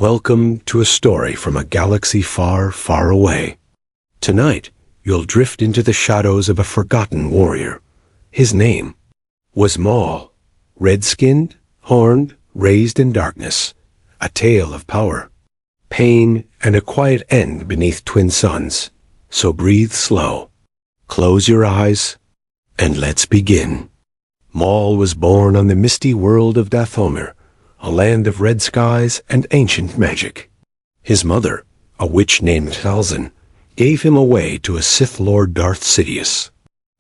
Welcome to a story from a galaxy far, far away. Tonight, you'll drift into the shadows of a forgotten warrior. His name was Maul, red-skinned, horned, raised in darkness, a tale of power, pain, and a quiet end beneath twin suns. So breathe slow, close your eyes, and let's begin. Maul was born on the misty world of Dathomir, a land of red skies and ancient magic. His mother, a witch named Talzin, gave him away to a Sith Lord Darth Sidious.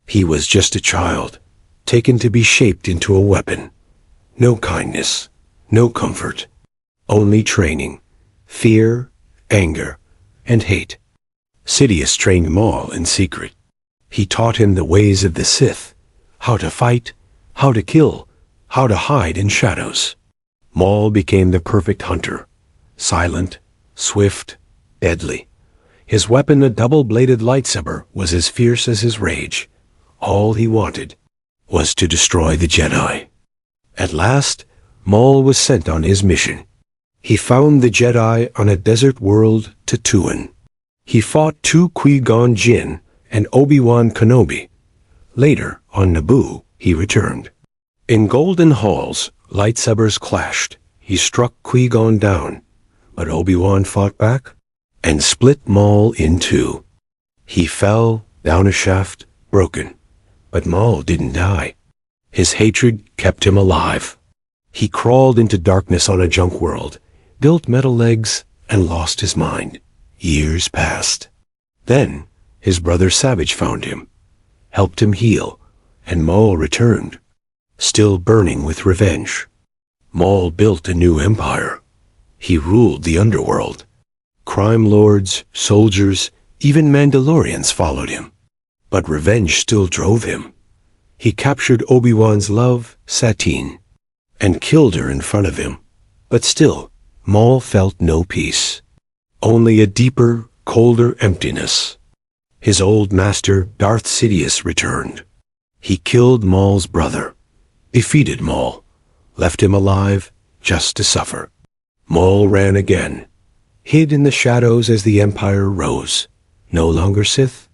He was just a child, taken to be shaped into a weapon. No kindness, no comfort, only training, fear, anger, and hate. Sidious trained Maul in secret. He taught him the ways of the Sith, how to fight, how to kill, how to hide in shadows. Maul became the perfect hunter, silent, swift, deadly. His weapon, a double-bladed lightsaber, was as fierce as his rage. All he wanted was to destroy the Jedi. At last, Maul was sent on his mission. He found the Jedi on a desert world, Tatooine. He fought two Qui-Gon Jinn and Obi-Wan Kenobi. Later, on Naboo, he returned. In golden halls, lightsabers clashed. He struck Qui-Gon down, but Obi-Wan fought back and split Maul in two. He fell down a shaft, broken, but Maul didn't die. His hatred kept him alive. He crawled into darkness on a junk world, built metal legs, and lost his mind. Years passed. Then, his brother Savage found him, helped him heal, and Maul returned, still burning with revenge. Maul built a new empire. He ruled the underworld. Crime lords, soldiers, even Mandalorians followed him. But revenge still drove him. He captured Obi-Wan's love, Satine, and killed her in front of him. But still, Maul felt no peace. Only a deeper, colder emptiness. His old master, Darth Sidious, returned. He killed Maul's brother, defeated Maul, left him alive just to suffer. Maul ran again, hid in the shadows as the Empire rose. No longer Sith,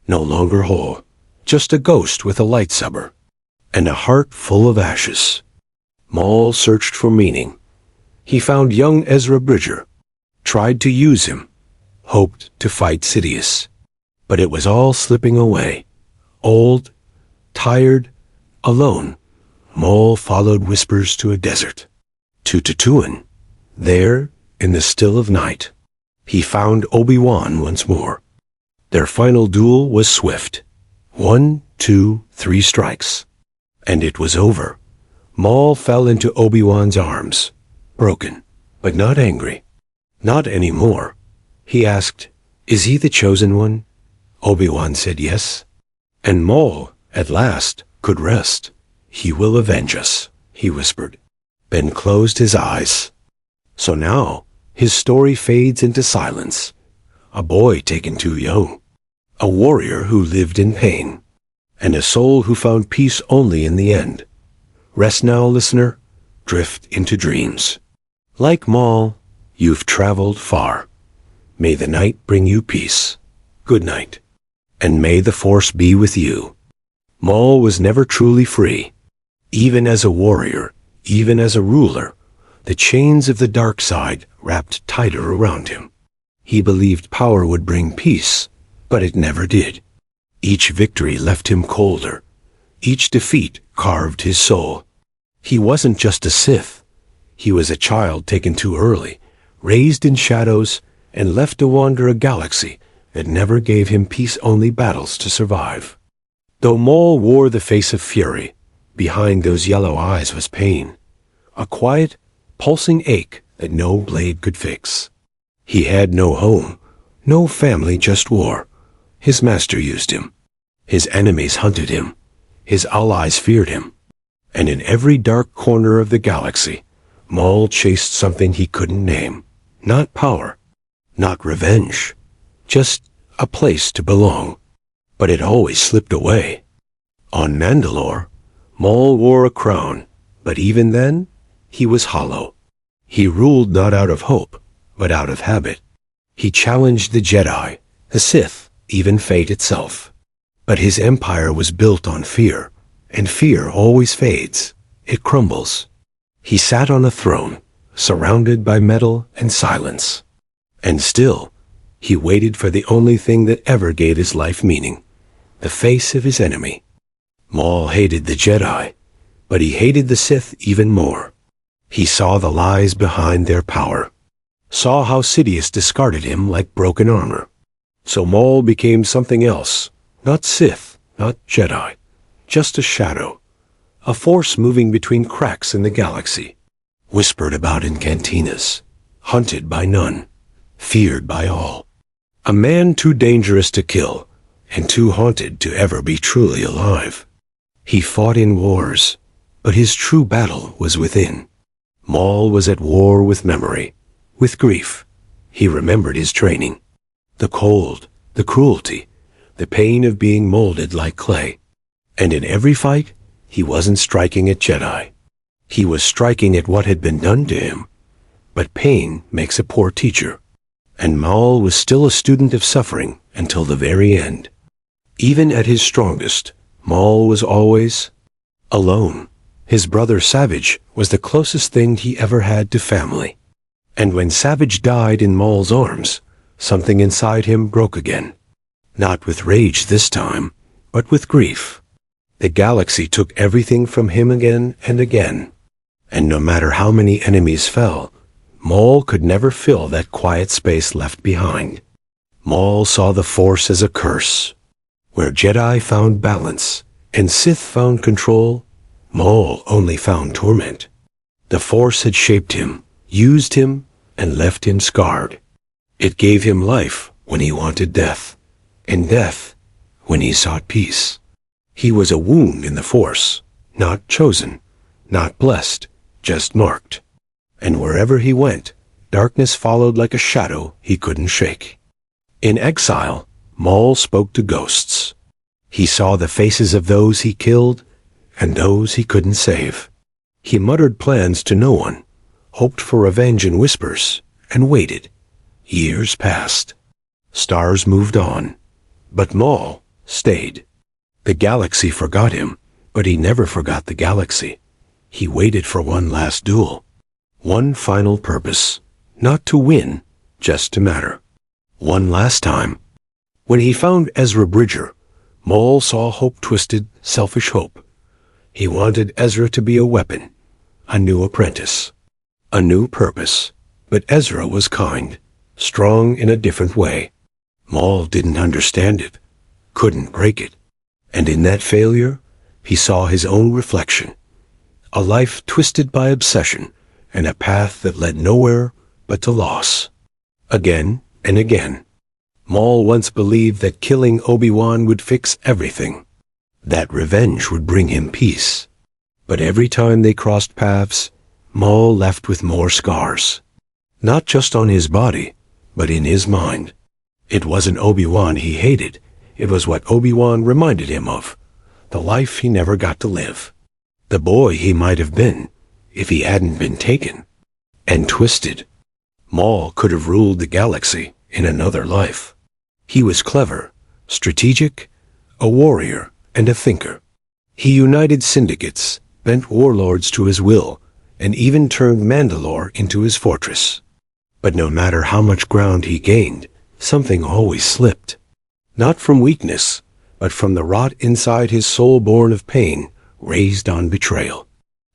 no longer whole, just a ghost with a lightsaber, and a heart full of ashes. Maul searched for meaning. He found young Ezra Bridger, tried to use him, hoped to fight Sidious. But it was all slipping away. Old, tired, alone, Maul followed whispers to a desert, to Tatooine. There, in the still of night, he found Obi-Wan once more. Their final duel was swift. 1, 2, 3 strikes. And it was over. Maul fell into Obi-Wan's arms, broken, but not angry. Not anymore. He asked, "Is he the chosen one?" Obi-Wan said yes. And Maul, at last, could rest. "He will avenge us," he whispered, then closed his eyes. So now, his story fades into silence. A boy taken too young. A warrior who lived in pain. And a soul who found peace only in the end. Rest now, listener. Drift into dreams. Like Maul, you've traveled far. May the night bring you peace. Good night. And may the Force be with you. Maul was never truly free. Even as a warrior, even as a ruler, the chains of the dark side wrapped tighter around him. He believed power would bring peace, but it never did. Each victory left him colder. Each defeat carved his soul. He wasn't just a Sith. He was a child taken too early, raised in shadows, and left to wander a galaxy that never gave him peace-only battles to survive. Though Maul wore the face of fury, behind those yellow eyes was pain, a quiet, pulsing ache that no blade could fix. He had no home, no family, just war. His master used him. His enemies hunted him. His allies feared him. And in every dark corner of the galaxy, Maul chased something he couldn't name. Not power, not revenge, just a place to belong. But it always slipped away. On Mandalore, Maul wore a crown, but even then, he was hollow. He ruled not out of hope, but out of habit. He challenged the Jedi, the Sith, even fate itself. But his empire was built on fear, and fear always fades. It crumbles. He sat on a throne, surrounded by metal and silence. And still, he waited for the only thing that ever gave his life meaning, the face of his enemy. Maul hated the Jedi, but he hated the Sith even more. He saw the lies behind their power, saw how Sidious discarded him like broken armor. So Maul became something else, not Sith, not Jedi, just a shadow, a force moving between cracks in the galaxy, whispered about in cantinas, hunted by none, feared by all. A man too dangerous to kill, and too haunted to ever be truly alive. He fought in wars, but his true battle was within. Maul was at war with memory, with grief. He remembered his training. The cold, the cruelty, the pain of being molded like clay. And in every fight, he wasn't striking at Jedi. He was striking at what had been done to him. But pain makes a poor teacher. And Maul was still a student of suffering until the very end. Even at his strongest, Maul was always alone. His brother Savage was the closest thing he ever had to family. And when Savage died in Maul's arms, something inside him broke again. Not with rage this time, but with grief. The galaxy took everything from him again and again. And no matter how many enemies fell, Maul could never fill that quiet space left behind. Maul saw the Force as a curse. Where Jedi found balance and Sith found control, Maul only found torment. The Force had shaped him, used him, and left him scarred. It gave him life when he wanted death, and death when he sought peace. He was a wound in the Force, not chosen, not blessed, just marked. And wherever he went, darkness followed like a shadow he couldn't shake. In exile, Maul spoke to ghosts. He saw the faces of those he killed and those he couldn't save. He muttered plans to no one, hoped for revenge in whispers, and waited. Years passed. Stars moved on. But Maul stayed. The galaxy forgot him, but he never forgot the galaxy. He waited for one last duel. One final purpose, not to win, just to matter. One last time. When he found Ezra Bridger, Maul saw hope-twisted, selfish hope. He wanted Ezra to be a weapon, a new apprentice, a new purpose. But Ezra was kind, strong in a different way. Maul didn't understand it, couldn't break it. And in that failure, he saw his own reflection. A life twisted by obsession, and a path that led nowhere but to loss. Again and again. Maul once believed that killing Obi-Wan would fix everything, that revenge would bring him peace. But every time they crossed paths, Maul left with more scars. Not just on his body, but in his mind. It wasn't Obi-Wan he hated, it was what Obi-Wan reminded him of, the life he never got to live. The boy he might have been, if he hadn't been taken and twisted. Maul could have ruled the galaxy in another life. He was clever, strategic, a warrior, and a thinker. He united syndicates, bent warlords to his will, and even turned Mandalore into his fortress. But no matter how much ground he gained, something always slipped. Not from weakness, but from the rot inside his soul born of pain, raised on betrayal.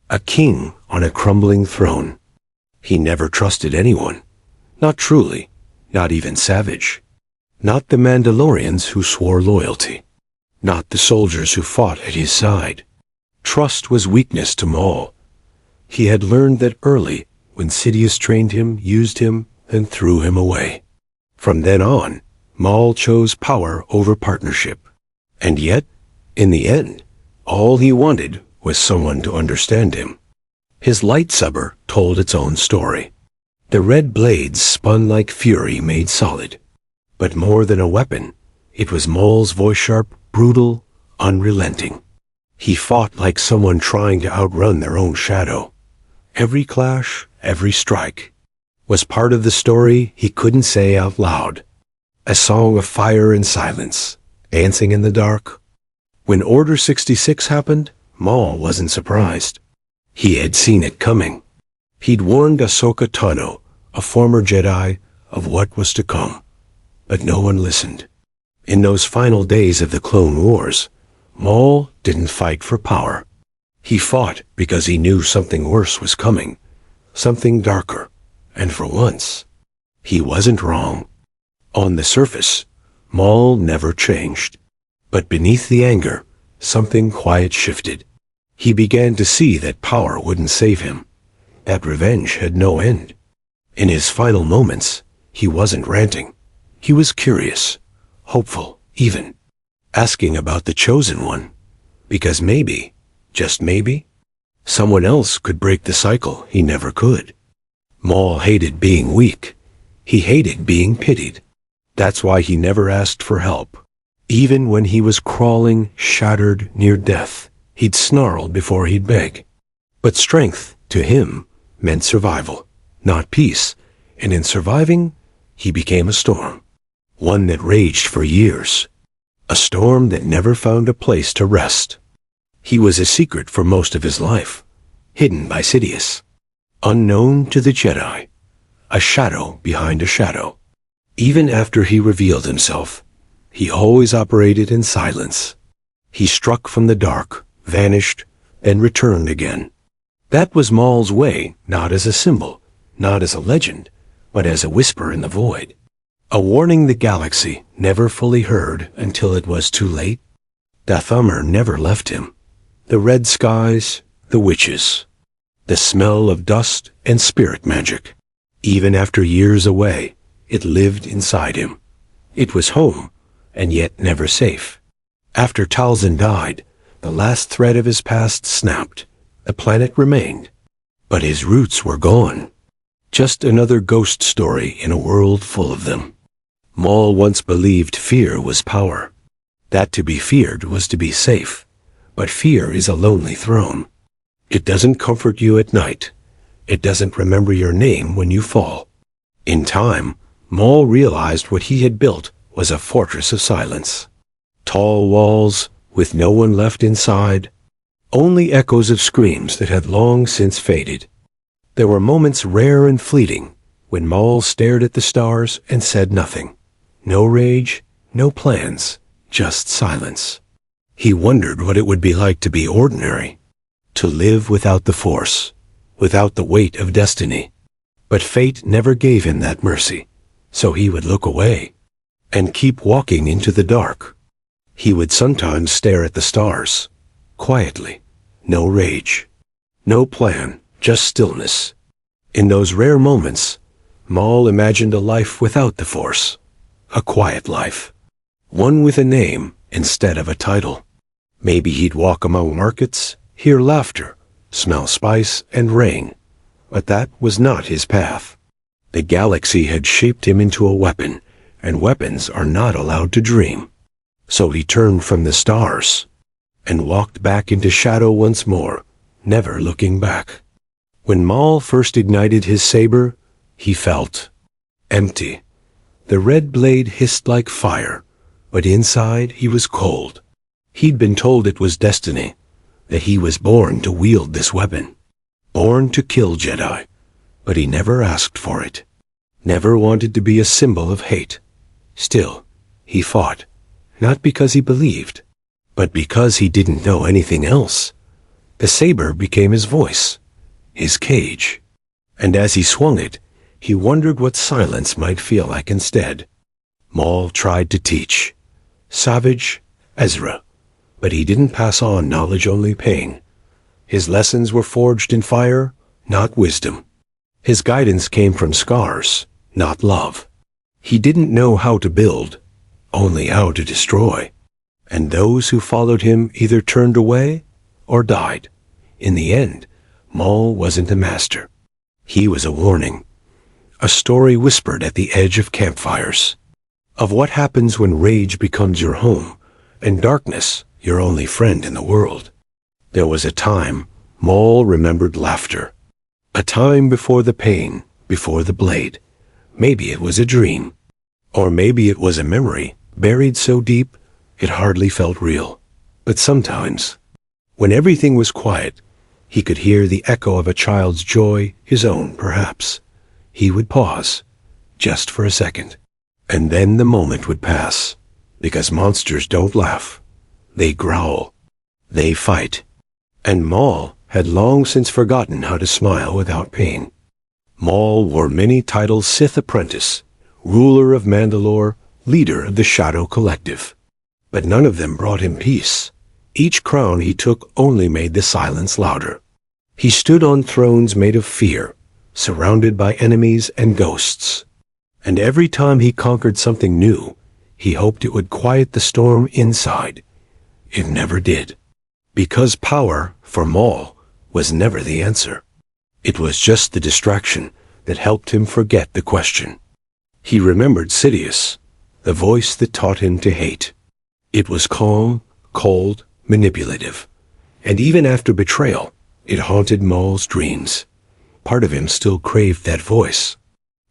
A king on a crumbling throne. He never trusted anyone. Not truly, not even Savage. Not the Mandalorians who swore loyalty. Not the soldiers who fought at his side. Trust was weakness to Maul. He had learned that early, when Sidious trained him, used him, and threw him away. From then on, Maul chose power over partnership. And yet, in the end, all he wanted was someone to understand him. His lightsaber told its own story. The red blades spun like fury made solid. But more than a weapon, it was Maul's voice-sharp, brutal, unrelenting. He fought like someone trying to outrun their own shadow. Every clash, every strike. was part of the story he couldn't say out loud. A song of fire and silence, dancing in the dark. When Order 66 happened, Maul wasn't surprised. He had seen it coming. He'd warned Ahsoka Tano, a former Jedi, of what was to come. But no one listened. In those final days of the Clone Wars, Maul didn't fight for power. He fought because he knew something worse was coming, something darker, and for once, he wasn't wrong. On the surface, Maul never changed. But beneath the anger, something quiet shifted. He began to see that power wouldn't save him, that revenge had no end. In his final moments, he wasn't ranting. He was curious, hopeful, even, asking about the Chosen One, because maybe, just maybe, someone else could break the cycle he never could. Maul hated being weak. He hated being pitied. That's why he never asked for help. Even when he was crawling, shattered, near death, he'd snarl before he'd beg. But strength, to him, meant survival, not peace, and in surviving, he became a storm. One that raged for years. A storm that never found a place to rest. He was a secret for most of his life, hidden by Sidious. Unknown to the Jedi, a shadow behind a shadow. Even after he revealed himself, he always operated in silence. He struck from the dark, vanished, and returned again. That was Maul's way, not as a symbol, not as a legend, but as a whisper in the void. A warning the galaxy never fully heard until it was too late. Dathomir never left him. The red skies, the witches, the smell of dust and spirit magic. Even after years away, it lived inside him. It was home, and yet never safe. After Talzin died, the last thread of his past snapped. The planet remained, but his roots were gone. Just another ghost story in a world full of them. Maul once believed fear was power. That to be feared was to be safe. But fear is a lonely throne. It doesn't comfort you at night. It doesn't remember your name when you fall. In time, Maul realized what he had built was a fortress of silence. Tall walls, with no one left inside. Only echoes of screams that had long since faded. There were moments rare and fleeting, when Maul stared at the stars and said nothing. No rage, no plans, just silence. He wondered what it would be like to be ordinary, to live without the Force, without the weight of destiny. But fate never gave him that mercy, so he would look away and keep walking into the dark. He would sometimes stare at the stars, quietly, no rage, no plan, just stillness. In those rare moments, Maul imagined a life without the Force, a quiet life, one with a name instead of a title. Maybe he'd walk among markets, hear laughter, smell spice and rain, but that was not his path. The galaxy had shaped him into a weapon, and weapons are not allowed to dream. So he turned from the stars and walked back into shadow once more, never looking back. When Maul first ignited his saber, he felt empty. The red blade hissed like fire, but inside he was cold. He'd been told it was destiny, that he was born to wield this weapon, born to kill Jedi, but he never asked for it, never wanted to be a symbol of hate. Still, he fought, not because he believed, but because he didn't know anything else. The saber became his voice, his cage, and as he swung it, he wondered what silence might feel like instead. Maul tried to teach. Savage, Ezra, but he didn't pass on knowledge, only pain. His lessons were forged in fire, not wisdom. His guidance came from scars, not love. He didn't know how to build, only how to destroy. And those who followed him either turned away or died. In the end, Maul wasn't a master. He was a warning. A story whispered at the edge of campfires. Of what happens when rage becomes your home, and darkness your only friend in the world. There was a time Maul remembered laughter. A time before the pain, before the blade. Maybe it was a dream. Or maybe it was a memory, buried so deep it hardly felt real. But sometimes, when everything was quiet, he could hear the echo of a child's joy, his own perhaps. He would pause, just for a second, and then the moment would pass, because monsters don't laugh. They growl. They fight. And Maul had long since forgotten how to smile without pain. Maul wore many titles: Sith Apprentice, ruler of Mandalore, leader of the Shadow Collective. But none of them brought him peace. Each crown he took only made the silence louder. He stood on thrones made of fear, surrounded by enemies and ghosts. And every time he conquered something new, he hoped it would quiet the storm inside. It never did. Because power, for Maul, was never the answer. It was just the distraction that helped him forget the question. He remembered Sidious, the voice that taught him to hate. It was calm, cold, manipulative. And even after betrayal, it haunted Maul's dreams. Part of him still craved that voice.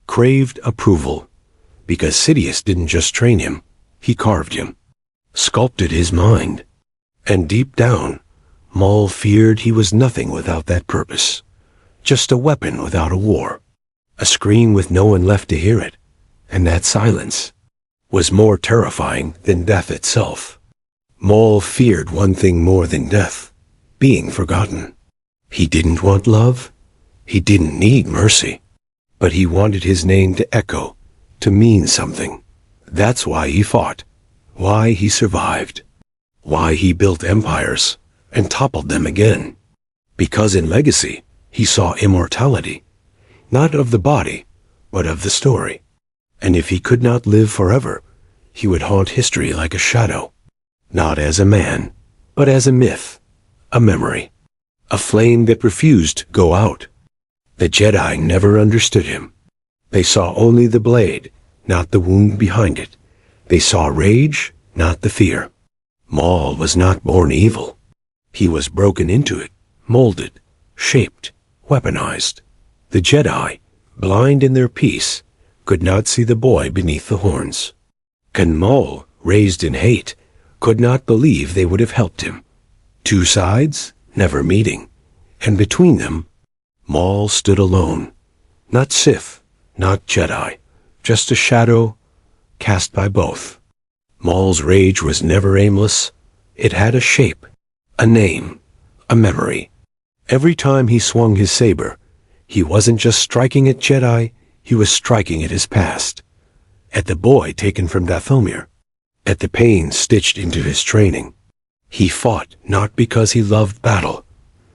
Craved approval. Because Sidious didn't just train him, he carved him. Sculpted his mind. And deep down, Maul feared he was nothing without that purpose. Just a weapon without a war. A scream with no one left to hear it. And that silence was more terrifying than death itself. Maul feared one thing more than death: being forgotten. He didn't want love. He didn't need mercy. But he wanted his name to echo, to mean something. That's why he fought. Why he survived. Why he built empires and toppled them again. Because in legacy, he saw immortality. Not of the body, but of the story. And if he could not live forever, he would haunt history like a shadow. Not as a man, but as a myth, a memory, a flame that refused to go out. The Jedi never understood him. They saw only the blade, not the wound behind it. They saw rage, not the fear. Maul was not born evil. He was broken into it, molded, shaped, weaponized. The Jedi, blind in their peace, could not see the boy beneath the horns. And Maul, raised in hate, could not believe they would have helped him. Two sides, never meeting. And between them, Maul stood alone. Not Sith, not Jedi, just a shadow cast by both. Maul's rage was never aimless. It had a shape, a name, a memory. Every time he swung his saber, he wasn't just striking at Jedi, he was striking at his past. At the boy taken from Dathomir. At the pain stitched into his training. He fought not because he loved battle,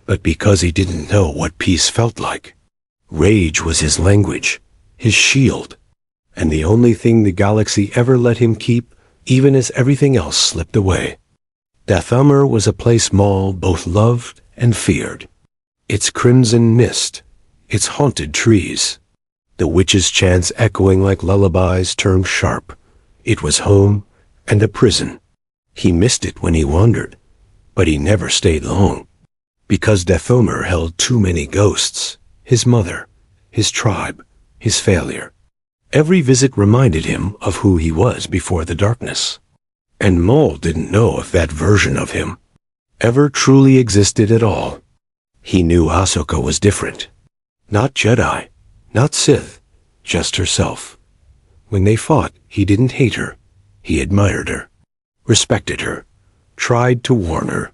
but because he didn't know what peace felt like. Rage was his language, his shield, and the only thing the galaxy ever let him keep, even as everything else slipped away. Dathomir was a place Maul both loved and feared. Its crimson mist, its haunted trees, the witches' chants echoing like lullabies turned sharp. It was home and a prison. He missed it when he wandered, but he never stayed long. Because Dathomir held too many ghosts, his mother, his tribe, his failure. Every visit reminded him of who he was before the darkness. And Maul didn't know if that version of him ever truly existed at all. He knew Ahsoka was different. Not Jedi, not Sith, just herself. When they fought, he didn't hate her. He admired her, respected her, tried to warn her.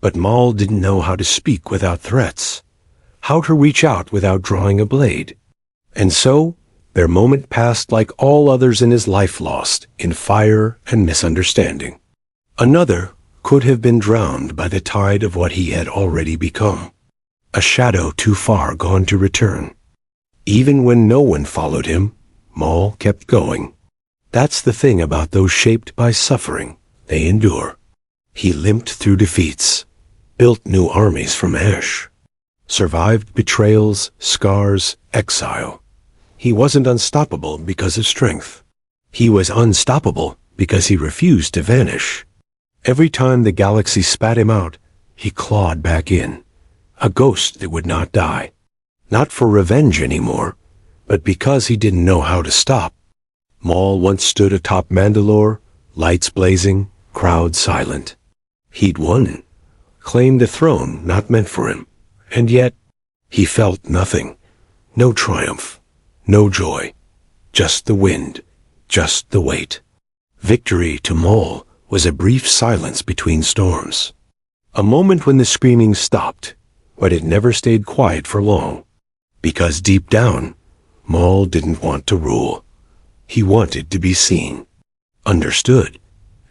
But Maul didn't know how to speak without threats, how to reach out without drawing a blade. And so, their moment passed like all others in his life, lost in fire and misunderstanding. Another could have been drowned by the tide of what he had already become. A shadow too far gone to return. Even when no one followed him, Maul kept going. That's the thing about those shaped by suffering. They endure. He limped through defeats, built new armies from ash, survived betrayals, scars, exile. He wasn't unstoppable because of strength. He was unstoppable because he refused to vanish. Every time the galaxy spat him out, he clawed back in. A ghost that would not die. Not for revenge anymore, but because he didn't know how to stop. Maul once stood atop Mandalore, lights blazing, crowd silent. He'd won, claimed a throne not meant for him, and yet he felt nothing. No triumph, no joy, just the wind, just the weight. Victory to Maul was a brief silence between storms. A moment when the screaming stopped, but it never stayed quiet for long. Because deep down, Maul didn't want to rule. He wanted to be seen, understood,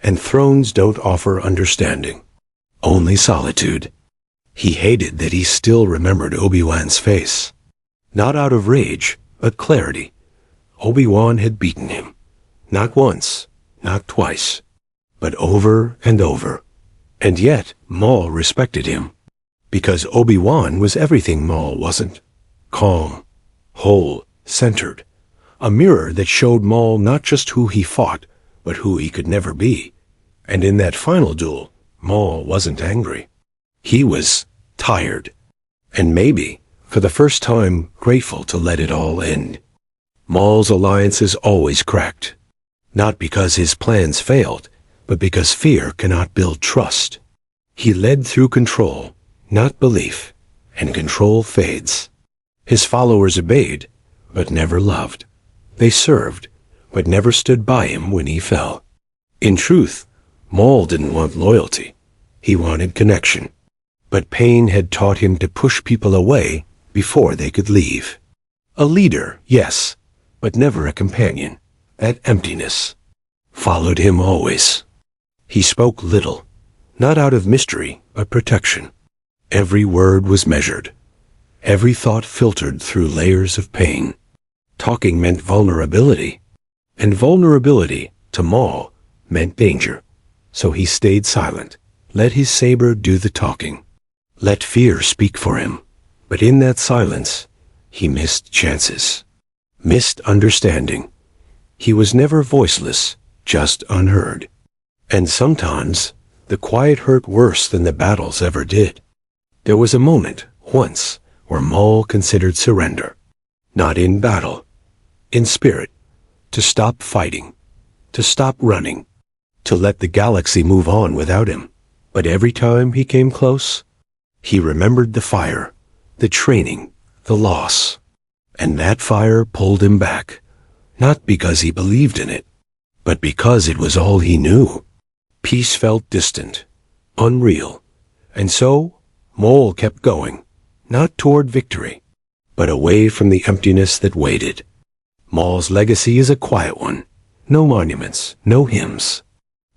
and thrones don't offer understanding, only solitude. He hated that he still remembered Obi-Wan's face. Not out of rage, but clarity. Obi-Wan had beaten him. Not once, not twice, but over and over. And yet, Maul respected him. Because Obi-Wan was everything Maul wasn't. Calm, whole, centered. A mirror that showed Maul not just who he fought, but who he could never be. And in that final duel, Maul wasn't angry. He was tired. And maybe, for the first time, grateful to let it all end. Maul's alliances always cracked. Not because his plans failed, but because fear cannot build trust. He led through control, not belief, and control fades. His followers obeyed, but never loved. They served, but never stood by him when he fell. In truth, Maul didn't want loyalty. He wanted connection. But pain had taught him to push people away before they could leave. A leader, yes, but never a companion. That emptiness followed him always. He spoke little, not out of mystery, but protection. Every word was measured. Every thought filtered through layers of pain. Talking meant vulnerability, and vulnerability, to Maul, meant danger. So he stayed silent, let his saber do the talking. Let fear speak for him. But in that silence, he missed chances, missed understanding. He was never voiceless, just unheard. And sometimes, the quiet hurt worse than the battles ever did. There was a moment, once, where Maul considered surrender. Not in battle, in spirit. To stop fighting, to stop running, to let the galaxy move on without him. But every time he came close, he remembered the fire, the training, the loss. And that fire pulled him back, not because he believed in it, but because it was all he knew. Peace felt distant, unreal, and so Maul kept going, not toward victory, but away from the emptiness that waited. Maul's legacy is a quiet one. No monuments, no hymns.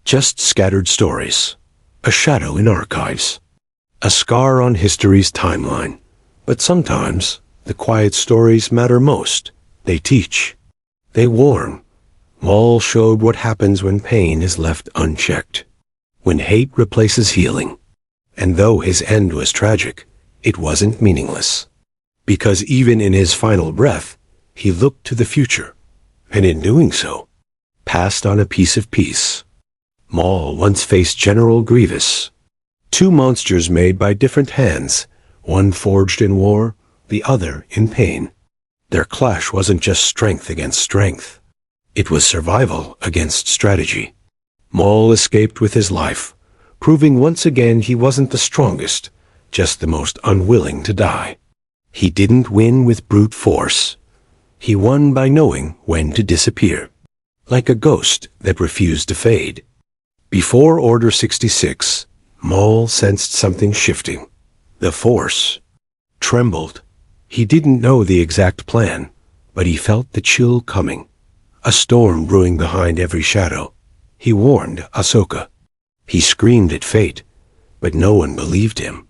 Just scattered stories. A shadow in archives. A scar on history's timeline. But sometimes, the quiet stories matter most. They teach. They warn. Maul showed what happens when pain is left unchecked. When hate replaces healing. And though his end was tragic, it wasn't meaningless. Because even in his final breath, he looked to the future, and in doing so, passed on a piece of peace. Maul once faced General Grievous, two monsters made by different hands, one forged in war, the other in pain. Their clash wasn't just strength against strength. It was survival against strategy. Maul escaped with his life, proving once again he wasn't the strongest, just the most unwilling to die. He didn't win with brute force. He won by knowing when to disappear, like a ghost that refused to fade. Before Order 66, Maul sensed something shifting. The Force trembled. He didn't know the exact plan, but he felt the chill coming, a storm brewing behind every shadow. He warned Ahsoka. He screamed at fate, but no one believed him.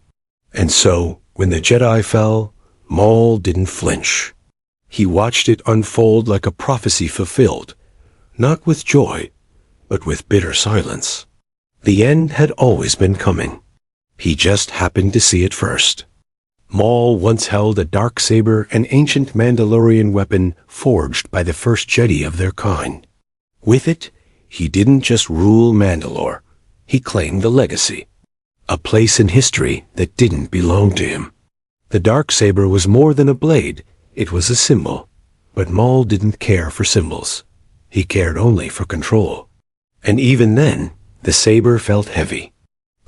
And so, when the Jedi fell, Maul didn't flinch. He watched it unfold like a prophecy fulfilled, not with joy, but with bitter silence. The end had always been coming. He just happened to see it first. Maul once held a dark saber, an ancient Mandalorian weapon forged by the first Jedi of their kind. With it, he didn't just rule Mandalore. He claimed a legacy, a place in history that didn't belong to him. The dark saber was more than a blade. It was a symbol. But Maul didn't care for symbols. He cared only for control. And even then, the saber felt heavy.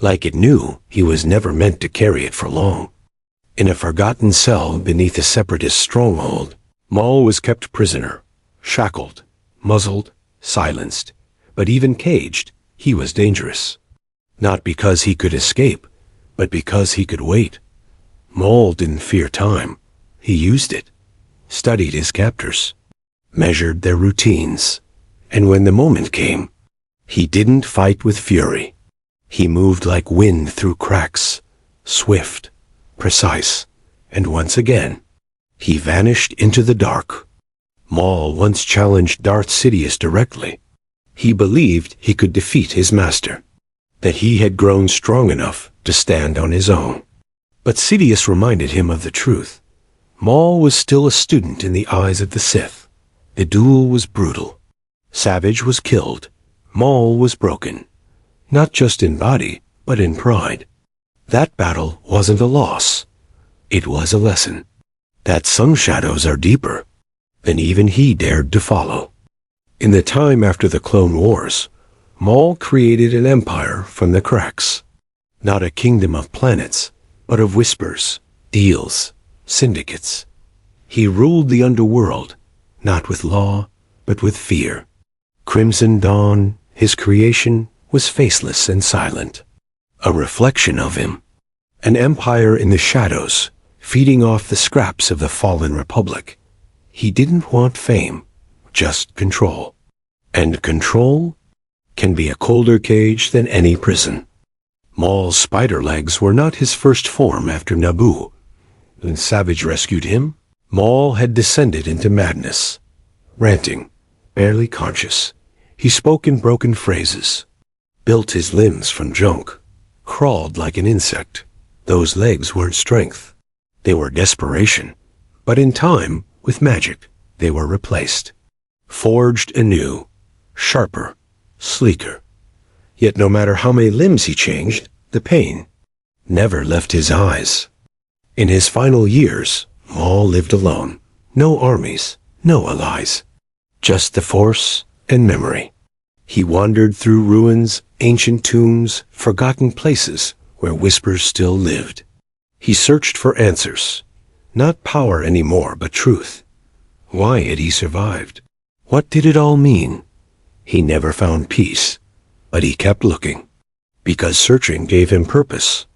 Like it knew he was never meant to carry it for long. In a forgotten cell beneath a separatist stronghold, Maul was kept prisoner, shackled, muzzled, silenced. But even caged, he was dangerous. Not because he could escape, but because he could wait. Maul didn't fear time. He used it, studied his captors, measured their routines, and when the moment came, he didn't fight with fury. He moved like wind through cracks, swift, precise, and once again, he vanished into the dark. Maul once challenged Darth Sidious directly. He believed he could defeat his master, that he had grown strong enough to stand on his own. But Sidious reminded him of the truth. Maul was still a student in the eyes of the Sith. The duel was brutal. Savage was killed. Maul was broken. Not just in body, but in pride. That battle wasn't a loss. It was a lesson. That some shadows are deeper than even he dared to follow. In the time after the Clone Wars, Maul created an empire from the cracks. Not a kingdom of planets, but of whispers, deals, syndicates. He ruled the underworld, not with law, but with fear. Crimson Dawn, his creation, was faceless and silent. A reflection of him. An empire in the shadows, feeding off the scraps of the fallen republic. He didn't want fame, just control. And control can be a colder cage than any prison. Maul's spider legs were not his first form after Naboo. When Savage rescued him, Maul had descended into madness. Ranting, barely conscious, he spoke in broken phrases, built his limbs from junk, crawled like an insect. Those legs weren't strength. They were desperation. But in time, with magic, they were replaced. Forged anew, sharper, sleeker. Yet no matter how many limbs he changed, the pain never left his eyes. In his final years, Maul lived alone. No armies, no allies. Just the Force and memory. He wandered through ruins, ancient tombs, forgotten places where whispers still lived. He searched for answers. Not power anymore, but truth. Why had he survived? What did it all mean? He never found peace, but he kept looking, because searching gave him purpose.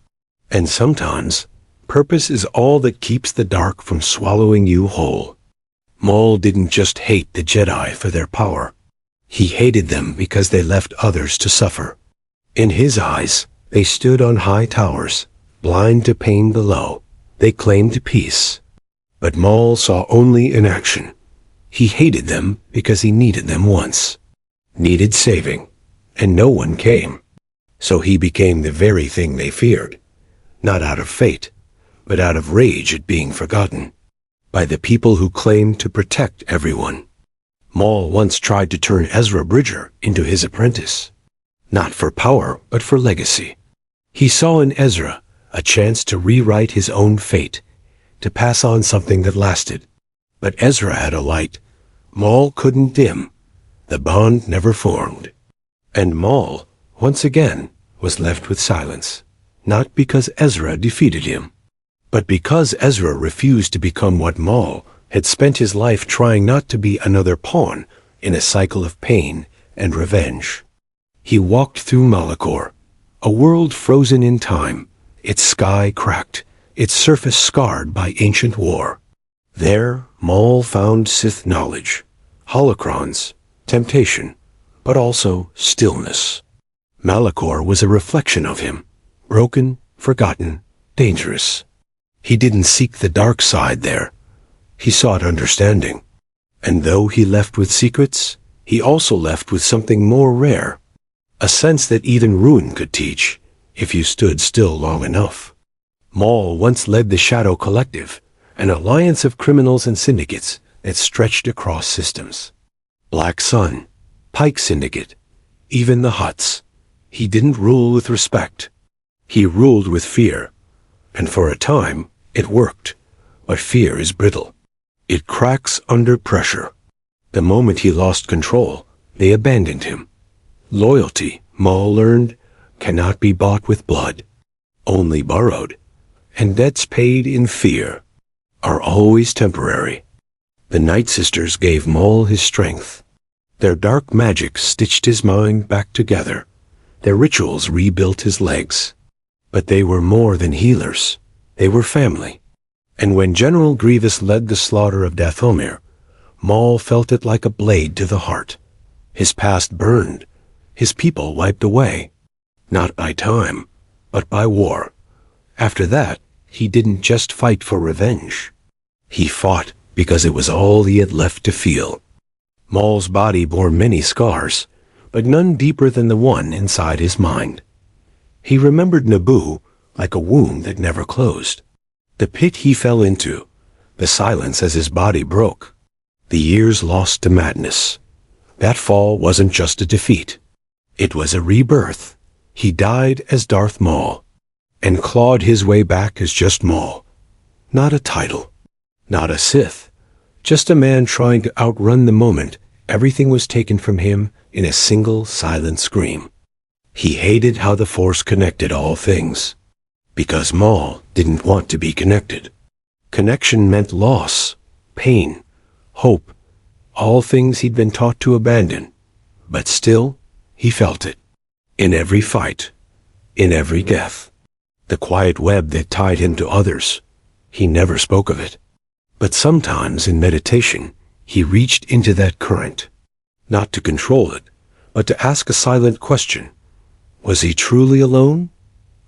And sometimes, purpose is all that keeps the dark from swallowing you whole. Maul didn't just hate the Jedi for their power. He hated them because they left others to suffer. In his eyes, they stood on high towers, blind to pain below. They claimed peace. But Maul saw only inaction. He hated them because he needed them once. Needed saving. And no one came. So he became the very thing they feared. Not out of fate, but out of rage at being forgotten. By the people who claimed to protect everyone. Maul once tried to turn Ezra Bridger into his apprentice. Not for power, but for legacy. He saw in Ezra a chance to rewrite his own fate, to pass on something that lasted. But Ezra had a light Maul couldn't dim. The bond never formed. And Maul, once again, was left with silence. Not because Ezra defeated him, but because Ezra refused to become what Maul had spent his life trying not to be another pawn in a cycle of pain and revenge. He walked through Malachor, a world frozen in time, its sky cracked, its surface scarred by ancient war. There, Maul found Sith knowledge, holocrons, temptation, but also stillness. Malachor was a reflection of him, broken, forgotten, dangerous. He didn't seek the dark side there. He sought understanding. And though he left with secrets, he also left with something more rare. A sense that even ruin could teach, if you stood still long enough. Maul once led the Shadow Collective, an alliance of criminals and syndicates that stretched across systems. Black Sun, Pike Syndicate, even the Hutts. He didn't rule with respect. He ruled with fear. And for a time, it worked. But fear is brittle. It cracks under pressure. The moment he lost control, they abandoned him. Loyalty, Maul learned, cannot be bought with blood, only borrowed, and debts paid in fear are always temporary. The Night Sisters gave Maul his strength. Their dark magic stitched his mind back together. Their rituals rebuilt his legs. But they were more than healers. They were family. And when General Grievous led the slaughter of Dathomir, Maul felt it like a blade to the heart. His past burned, his people wiped away, not by time, but by war. After that, he didn't just fight for revenge. He fought because it was all he had left to feel. Maul's body bore many scars, but none deeper than the one inside his mind. He remembered Naboo like a wound that never closed. The pit he fell into, the silence as his body broke, the years lost to madness. That fall wasn't just a defeat. It was a rebirth. He died as Darth Maul, and clawed his way back as just Maul. Not a title, not a Sith, just a man trying to outrun the moment everything was taken from him in a single silent scream. He hated how the Force connected all things, because Maul didn't want to be connected. Connection meant loss, pain, hope, all things he'd been taught to abandon. But still, he felt it. In every fight, in every death. The quiet web that tied him to others. He never spoke of it. But sometimes in meditation, he reached into that current, not to control it, but to ask a silent question. Was he truly alone,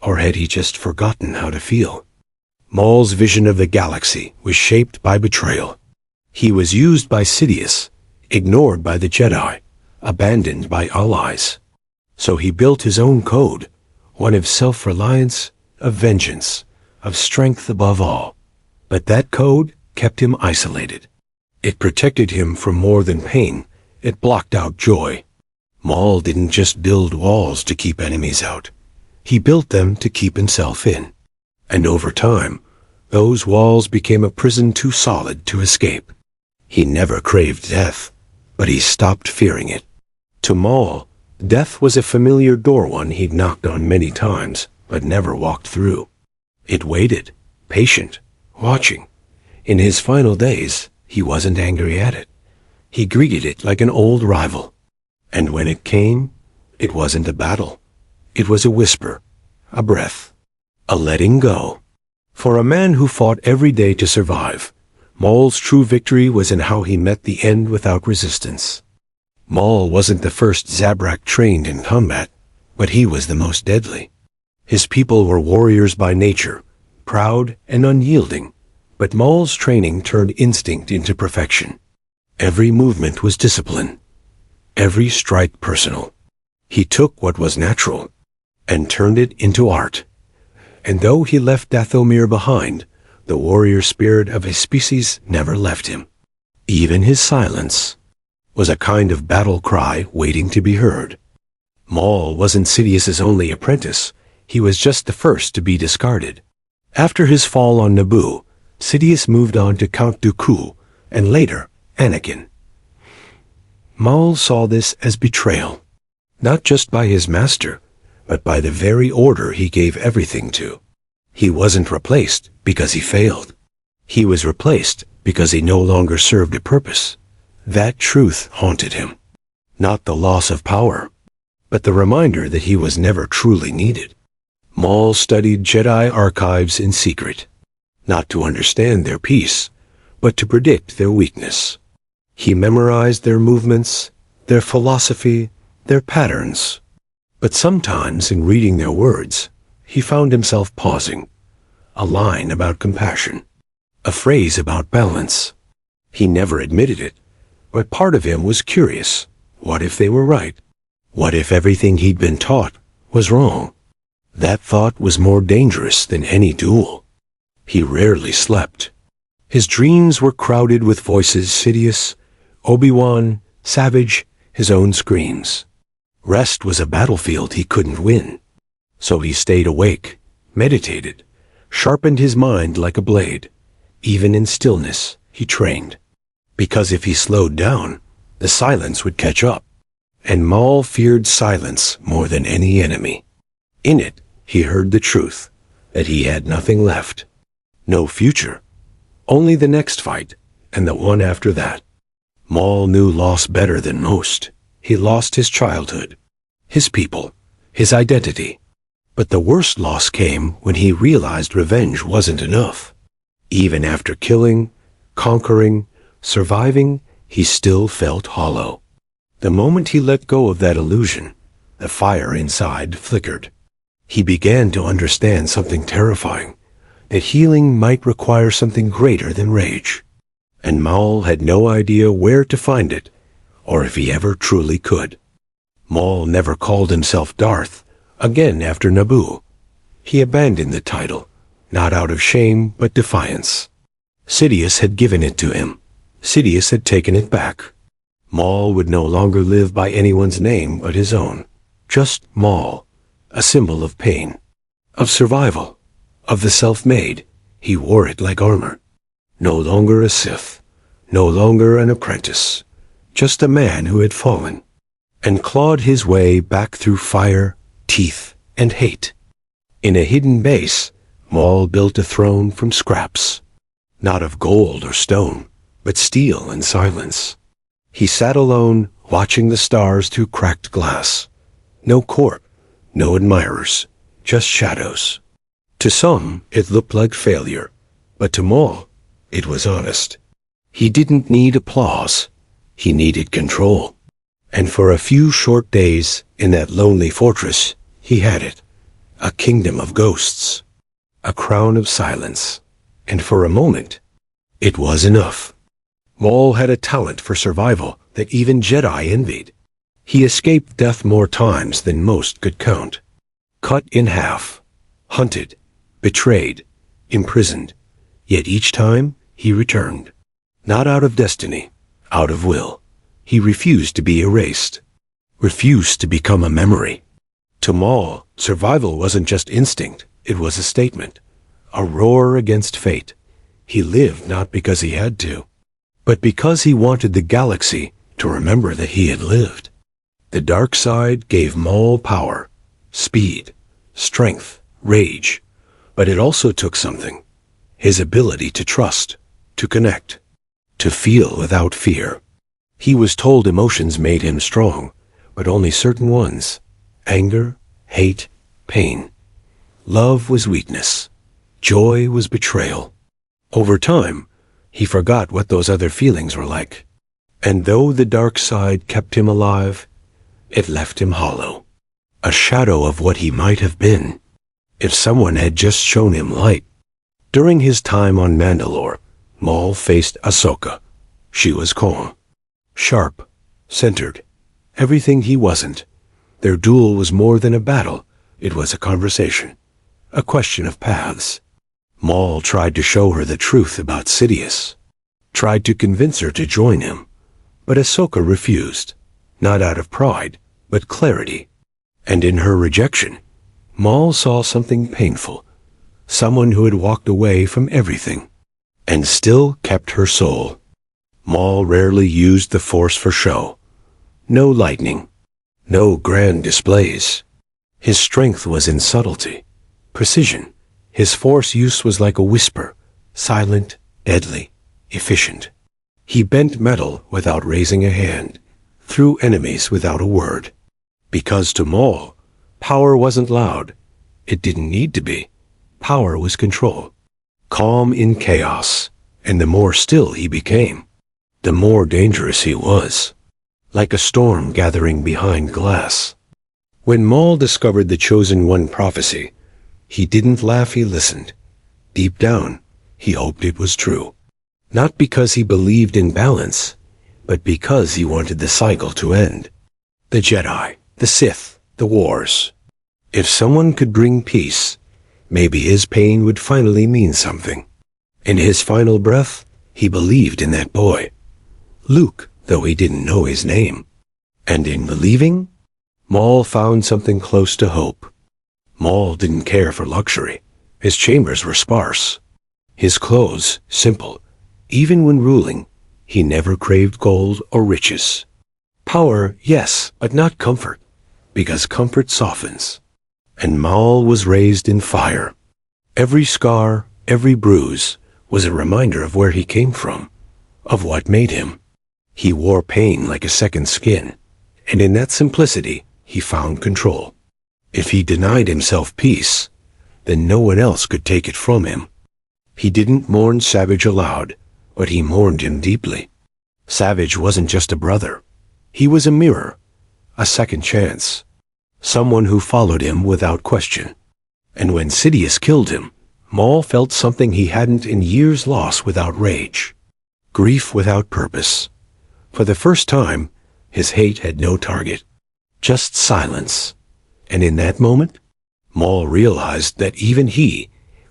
or had he just forgotten how to feel? Maul's vision of the galaxy was shaped by betrayal. He was used by Sidious, ignored by the Jedi, abandoned by allies. So he built his own code, one of self-reliance, of vengeance, of strength above all. But that code kept him isolated. It protected him from more than pain. It blocked out joy. Maul didn't just build walls to keep enemies out. He built them to keep himself in. And over time, those walls became a prison too solid to escape. He never craved death, but he stopped fearing it. To Maul, death was a familiar door, one he'd knocked on many times, but never walked through. It waited, patient, watching. In his final days, he wasn't angry at it. He greeted it like an old rival. And when it came, it wasn't a battle. It was a whisper, a breath, a letting go. For a man who fought every day to survive, Maul's true victory was in how he met the end without resistance. Maul wasn't the first Zabrak trained in combat, but he was the most deadly. His people were warriors by nature, proud and unyielding, but Maul's training turned instinct into perfection. Every movement was discipline, every strike personal. He took what was natural and turned it into art. And though he left Dathomir behind, the warrior spirit of his species never left him. Even his silence was a kind of battle cry waiting to be heard. Maul wasn't Sidious's only apprentice. He was just the first to be discarded. After his fall on Naboo, Sidious moved on to Count Dooku, and later, Anakin. Maul saw this as betrayal, not just by his master, but by the very order he gave everything to. He wasn't replaced because he failed. He was replaced because he no longer served a purpose. That truth haunted him. Not the loss of power, but the reminder that he was never truly needed. Maul studied Jedi archives in secret, not to understand their peace, but to predict their weakness. He memorized their movements, their philosophy, their patterns. But sometimes in reading their words, he found himself pausing. A line about compassion, a phrase about balance. He never admitted it, but part of him was curious. What if they were right? What if everything he'd been taught was wrong? That thought was more dangerous than any duel. He rarely slept. His dreams were crowded with voices: Sidious, Obi-Wan, Savage, his own screams. Rest was a battlefield he couldn't win. So he stayed awake, meditated, sharpened his mind like a blade. Even in stillness, he trained. Because if he slowed down, the silence would catch up. And Maul feared silence more than any enemy. In it, he heard the truth, that he had nothing left. No future. Only the next fight, and the one after that. Maul knew loss better than most. He lost his childhood, his people, his identity. But the worst loss came when he realized revenge wasn't enough. Even after killing, conquering, surviving, he still felt hollow. The moment he let go of that illusion, the fire inside flickered. He began to understand something terrifying, that healing might require something greater than rage. And Maul had no idea where to find it, or if he ever truly could. Maul never called himself Darth again after Naboo. He abandoned the title, not out of shame but defiance. Sidious had given it to him. Sidious had taken it back. Maul would no longer live by anyone's name but his own. Just Maul, a symbol of pain, of survival, of the self-made. He wore it like armor. No longer a Sith, no longer an apprentice, just a man who had fallen, and clawed his way back through fire, teeth, and hate. In a hidden base, Maul built a throne from scraps, not of gold or stone, but steel and silence. He sat alone, watching the stars through cracked glass. No court, no admirers, just shadows. To some, it looked like failure, but to Maul, it was honest. He didn't need applause. He needed control. And for a few short days, in that lonely fortress, he had it. A kingdom of ghosts. A crown of silence. And for a moment, it was enough. Maul had a talent for survival that even Jedi envied. He escaped death more times than most could count. Cut in half. Hunted. Betrayed. Imprisoned. Yet each time, he returned. Not out of destiny, out of will. He refused to be erased. Refused to become a memory. To Maul, survival wasn't just instinct, it was a statement. A roar against fate. He lived not because he had to, but because he wanted the galaxy to remember that he had lived. The dark side gave Maul power, speed, strength, rage, but it also took something. His ability to trust, to connect, to feel without fear. He was told emotions made him strong, but only certain ones. Anger, hate, pain. Love was weakness. Joy was betrayal. Over time, he forgot what those other feelings were like. And though the dark side kept him alive, it left him hollow. A shadow of what he might have been, if someone had just shown him light. During his time on Mandalore, Maul faced Ahsoka. She was calm, sharp, centered, everything he wasn't. Their duel was more than a battle. It was a conversation, a question of paths. Maul tried to show her the truth about Sidious, tried to convince her to join him, but Ahsoka refused, not out of pride, but clarity. And in her rejection, Maul saw something painful, someone who had walked away from everything, and still kept her soul. Maul rarely used the Force for show. No lightning, no grand displays. His strength was in subtlety, precision. His Force use was like a whisper, silent, deadly, efficient. He bent metal without raising a hand, threw enemies without a word. Because to Maul, power wasn't loud. It didn't need to be. Power was control. Calm in chaos, and the more still he became, the more dangerous he was. Like a storm gathering behind glass. When Maul discovered the Chosen One prophecy, he didn't laugh, he listened. Deep down, he hoped it was true. Not because he believed in balance, but because he wanted the cycle to end. The Jedi, the Sith, the wars. If someone could bring peace, maybe his pain would finally mean something. In his final breath, he believed in that boy. Luke, though he didn't know his name. And in believing, Maul found something close to hope. Maul didn't care for luxury. His chambers were sparse. His clothes, simple. Even when ruling, he never craved gold or riches. Power, yes, but not comfort, because comfort softens. And Maul was raised in fire. Every scar, every bruise, was a reminder of where he came from, of what made him. He wore pain like a second skin, and in that simplicity, he found control. If he denied himself peace, then no one else could take it from him. He didn't mourn Savage aloud, but he mourned him deeply. Savage wasn't just a brother. He was a mirror, a second chance, someone who followed him without question. And when Sidious killed him, Maul felt something he hadn't in years lost without rage, grief without purpose. For the first time, his hate had no target, just silence. And in that moment, Maul realized that even he,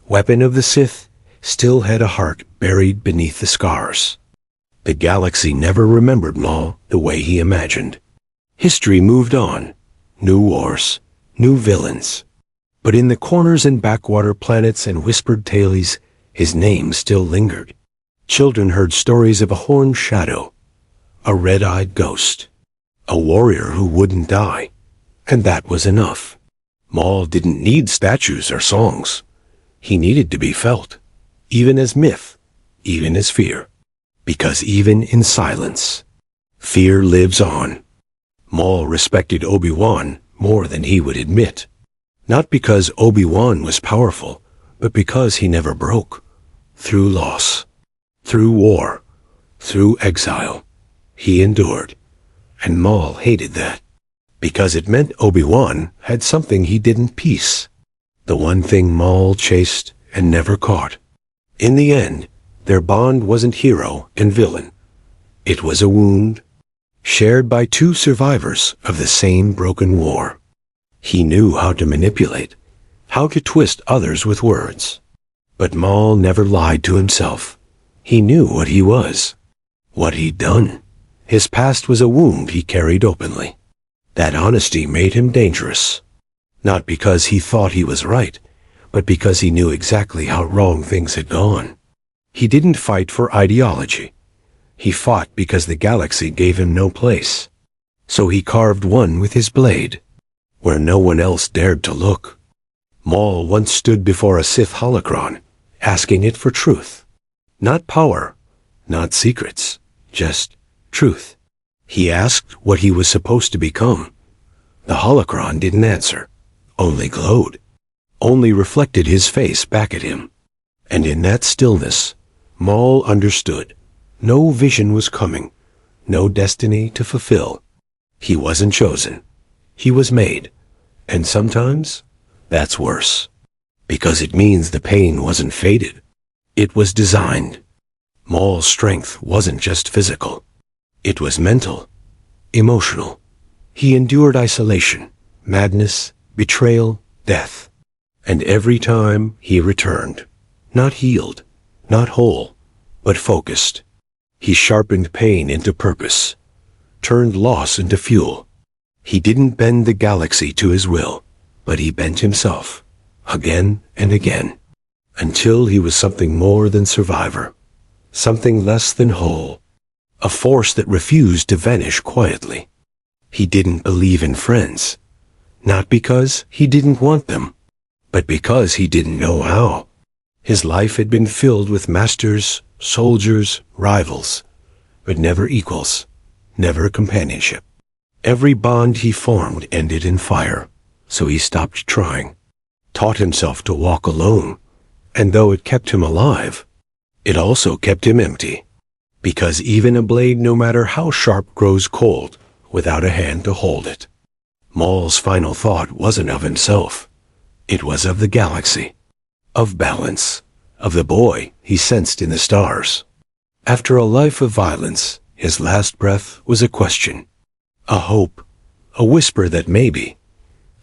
weapon of the Sith, still had a heart buried beneath the scars. The galaxy never remembered Maul the way he imagined. History moved on. New wars, new villains. But in the corners and backwater planets and whispered tailies, his name still lingered. Children heard stories of a horned shadow, a red-eyed ghost, a warrior who wouldn't die. And that was enough. Maul didn't need statues or songs. He needed to be felt, even as myth, even as fear. Because even in silence, fear lives on. Maul respected Obi-Wan more than he would admit. Not because Obi-Wan was powerful, but because he never broke. Through loss, through war, through exile, he endured. And Maul hated that. Because it meant Obi-Wan had something he didn't piece. The one thing Maul chased and never caught. In the end, their bond wasn't hero and villain. It was a wound, shared by two survivors of the same broken war. He knew how to manipulate, how to twist others with words. But Maul never lied to himself. He knew what he was, what he'd done. His past was a wound he carried openly. That honesty made him dangerous. Not because he thought he was right, but because he knew exactly how wrong things had gone. He didn't fight for ideology. He fought because the galaxy gave him no place. So he carved one with his blade, where no one else dared to look. Maul once stood before a Sith holocron, asking it for truth. Not power, not secrets, just truth. He asked what he was supposed to become. The holocron didn't answer, only glowed, only reflected his face back at him. And in that stillness, Maul understood. No vision was coming, no destiny to fulfill. He wasn't chosen. He was made. And sometimes, that's worse. Because it means the pain wasn't fated. It was designed. Maul's strength wasn't just physical. It was mental, emotional. He endured isolation, madness, betrayal, death. And every time he returned, not healed, not whole, but focused. He sharpened pain into purpose, turned loss into fuel. He didn't bend the galaxy to his will, but he bent himself, again and again, until he was something more than survivor, something less than whole, a force that refused to vanish quietly. He didn't believe in friends, not because he didn't want them, but because he didn't know how. His life had been filled with masters, soldiers, rivals, but never equals, never companionship. Every bond he formed ended in fire, so he stopped trying, taught himself to walk alone, and though it kept him alive, it also kept him empty, because even a blade, no matter how sharp, grows cold without a hand to hold it. Maul's final thought wasn't of himself. It was of the galaxy, of balance, of the boy he sensed in the stars. After a life of violence, his last breath was a question, a hope, a whisper that maybe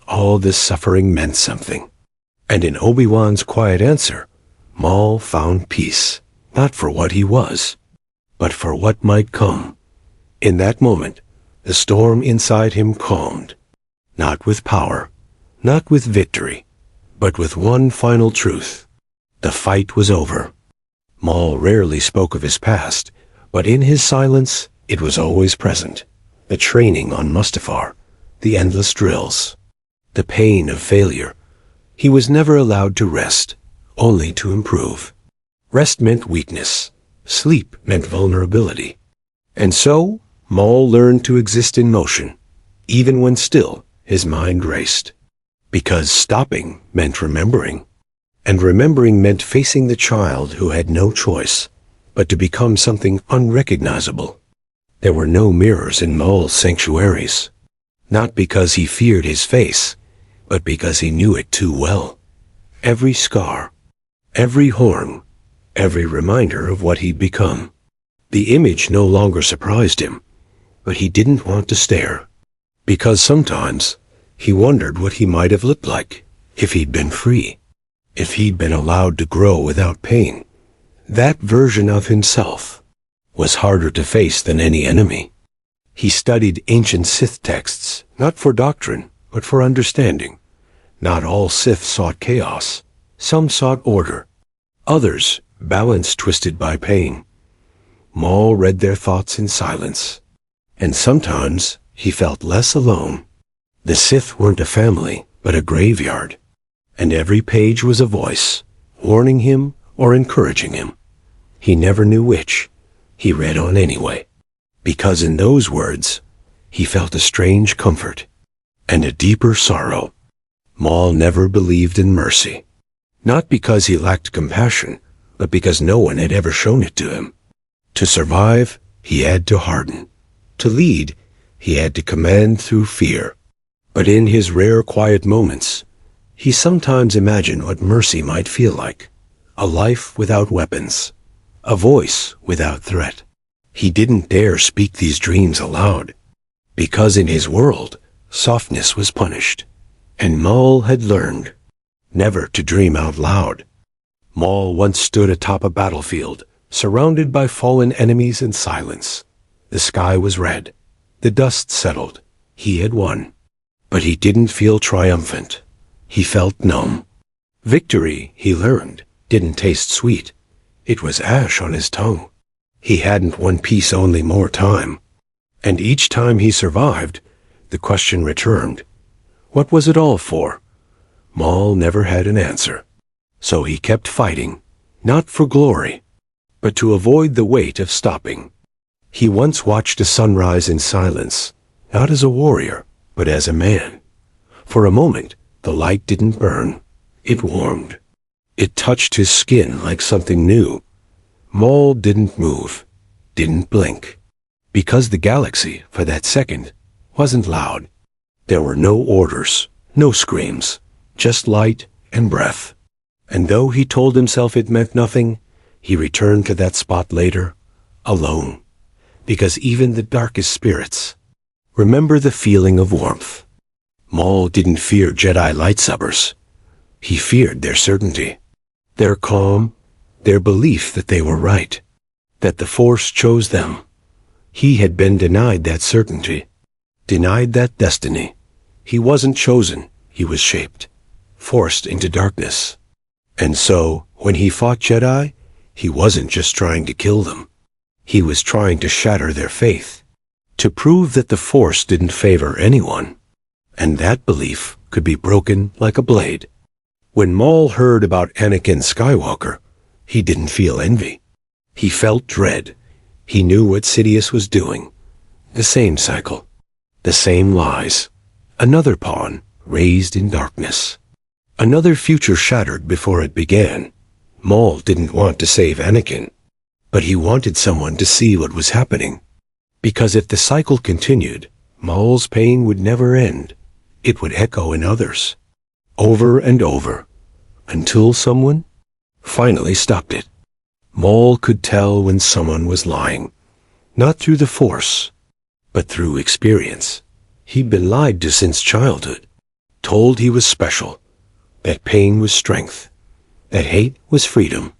all this suffering meant something. And in Obi-Wan's quiet answer, Maul found peace, not for what he was, but for what might come. In that moment, the storm inside him calmed, not with power, not with victory, but with one final truth. The fight was over. Maul rarely spoke of his past, but in his silence, it was always present. The training on Mustafar, the endless drills, the pain of failure. He was never allowed to rest, only to improve. Rest meant weakness. Sleep meant vulnerability. And so, Maul learned to exist in motion, even when still his mind raced. Because stopping meant remembering. And remembering meant facing the child who had no choice but to become something unrecognizable. There were no mirrors in Maul's sanctuaries, not because he feared his face, but because he knew it too well. Every scar, every horn, every reminder of what he'd become. The image no longer surprised him, but he didn't want to stare, because sometimes he wondered what he might have looked like if he'd been free, if he'd been allowed to grow without pain. That version of himself was harder to face than any enemy. He studied ancient Sith texts, not for doctrine, but for understanding. Not all Sith sought chaos. Some sought order. Others, balance twisted by pain. Maul read their thoughts in silence. And sometimes he felt less alone. The Sith weren't a family, but a graveyard. And every page was a voice, warning him or encouraging him. He never knew which. He read on anyway. Because in those words, he felt a strange comfort and a deeper sorrow. Maul never believed in mercy. Not because he lacked compassion, but because no one had ever shown it to him. To survive, he had to harden. To lead, he had to command through fear. But in his rare quiet moments, he sometimes imagined what mercy might feel like. A life without weapons. A voice without threat. He didn't dare speak these dreams aloud, because in his world, softness was punished. And Maul had learned never to dream out loud. Maul once stood atop a battlefield, surrounded by fallen enemies in silence. The sky was red. The dust settled. He had won. But he didn't feel triumphant. He felt numb. Victory, he learned, didn't taste sweet. It was ash on his tongue. He hadn't won peace only more time. And each time he survived, the question returned. What was it all for? Maul never had an answer. So he kept fighting, not for glory, but to avoid the weight of stopping. He once watched a sunrise in silence, not as a warrior, but as a man. For a moment, the light didn't burn. It warmed. It touched his skin like something new. Maul didn't move, didn't blink, because the galaxy, for that second, wasn't loud. There were no orders, no screams, just light and breath. And though he told himself it meant nothing, he returned to that spot later, alone, because even the darkest spirits remember the feeling of warmth. Maul didn't fear Jedi lightsabers. He feared their certainty, their calm, their belief that they were right, that the Force chose them. He had been denied that certainty, denied that destiny. He wasn't chosen, he was shaped, forced into darkness. And so, when he fought Jedi, he wasn't just trying to kill them. He was trying to shatter their faith, to prove that the Force didn't favor anyone, and that belief could be broken like a blade. When Maul heard about Anakin Skywalker, he didn't feel envy. He felt dread. He knew what Sidious was doing. The same cycle. The same lies. Another pawn raised in darkness. Another future shattered before it began. Maul didn't want to save Anakin, but he wanted someone to see what was happening. Because if the cycle continued, Maul's pain would never end. It would echo in others, over and over, until someone finally stopped it. Maul could tell when someone was lying, not through the Force, but through experience. He'd been lied to since childhood, told he was special, that pain was strength, that hate was freedom.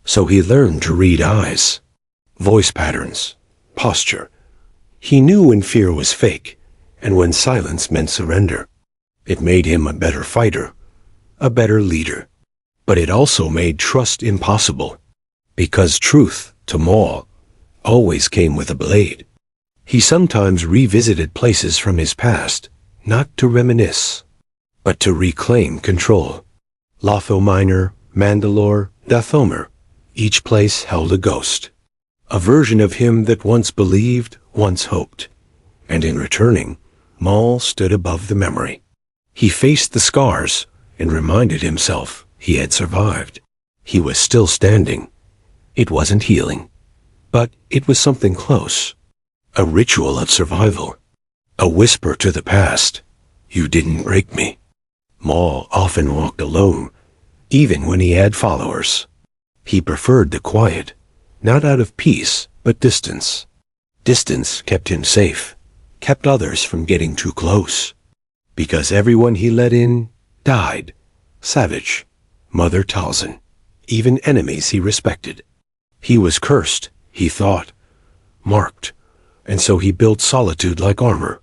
So he learned to read eyes, voice patterns, posture. He knew when fear was fake, and when silence meant surrender. It made him a better fighter, a better leader. But it also made trust impossible. Because truth, to Maul, always came with a blade. He sometimes revisited places from his past, not to reminisce, but to reclaim control. Lotho Minor, Mandalore, Dathomir, each place held a ghost. A version of him that once believed, once hoped. And in returning, Maul stood above the memory. He faced the scars and reminded himself he had survived. He was still standing. It wasn't healing, but it was something close. A ritual of survival. A whisper to the past. You didn't break me. Maul often walked alone, even when he had followers. He preferred the quiet, not out of peace, but distance. Distance kept him safe, kept others from getting too close. Because everyone he let in died. Savage, Mother Talzin, even enemies he respected. He was cursed, he thought, marked, and so he built solitude like armor.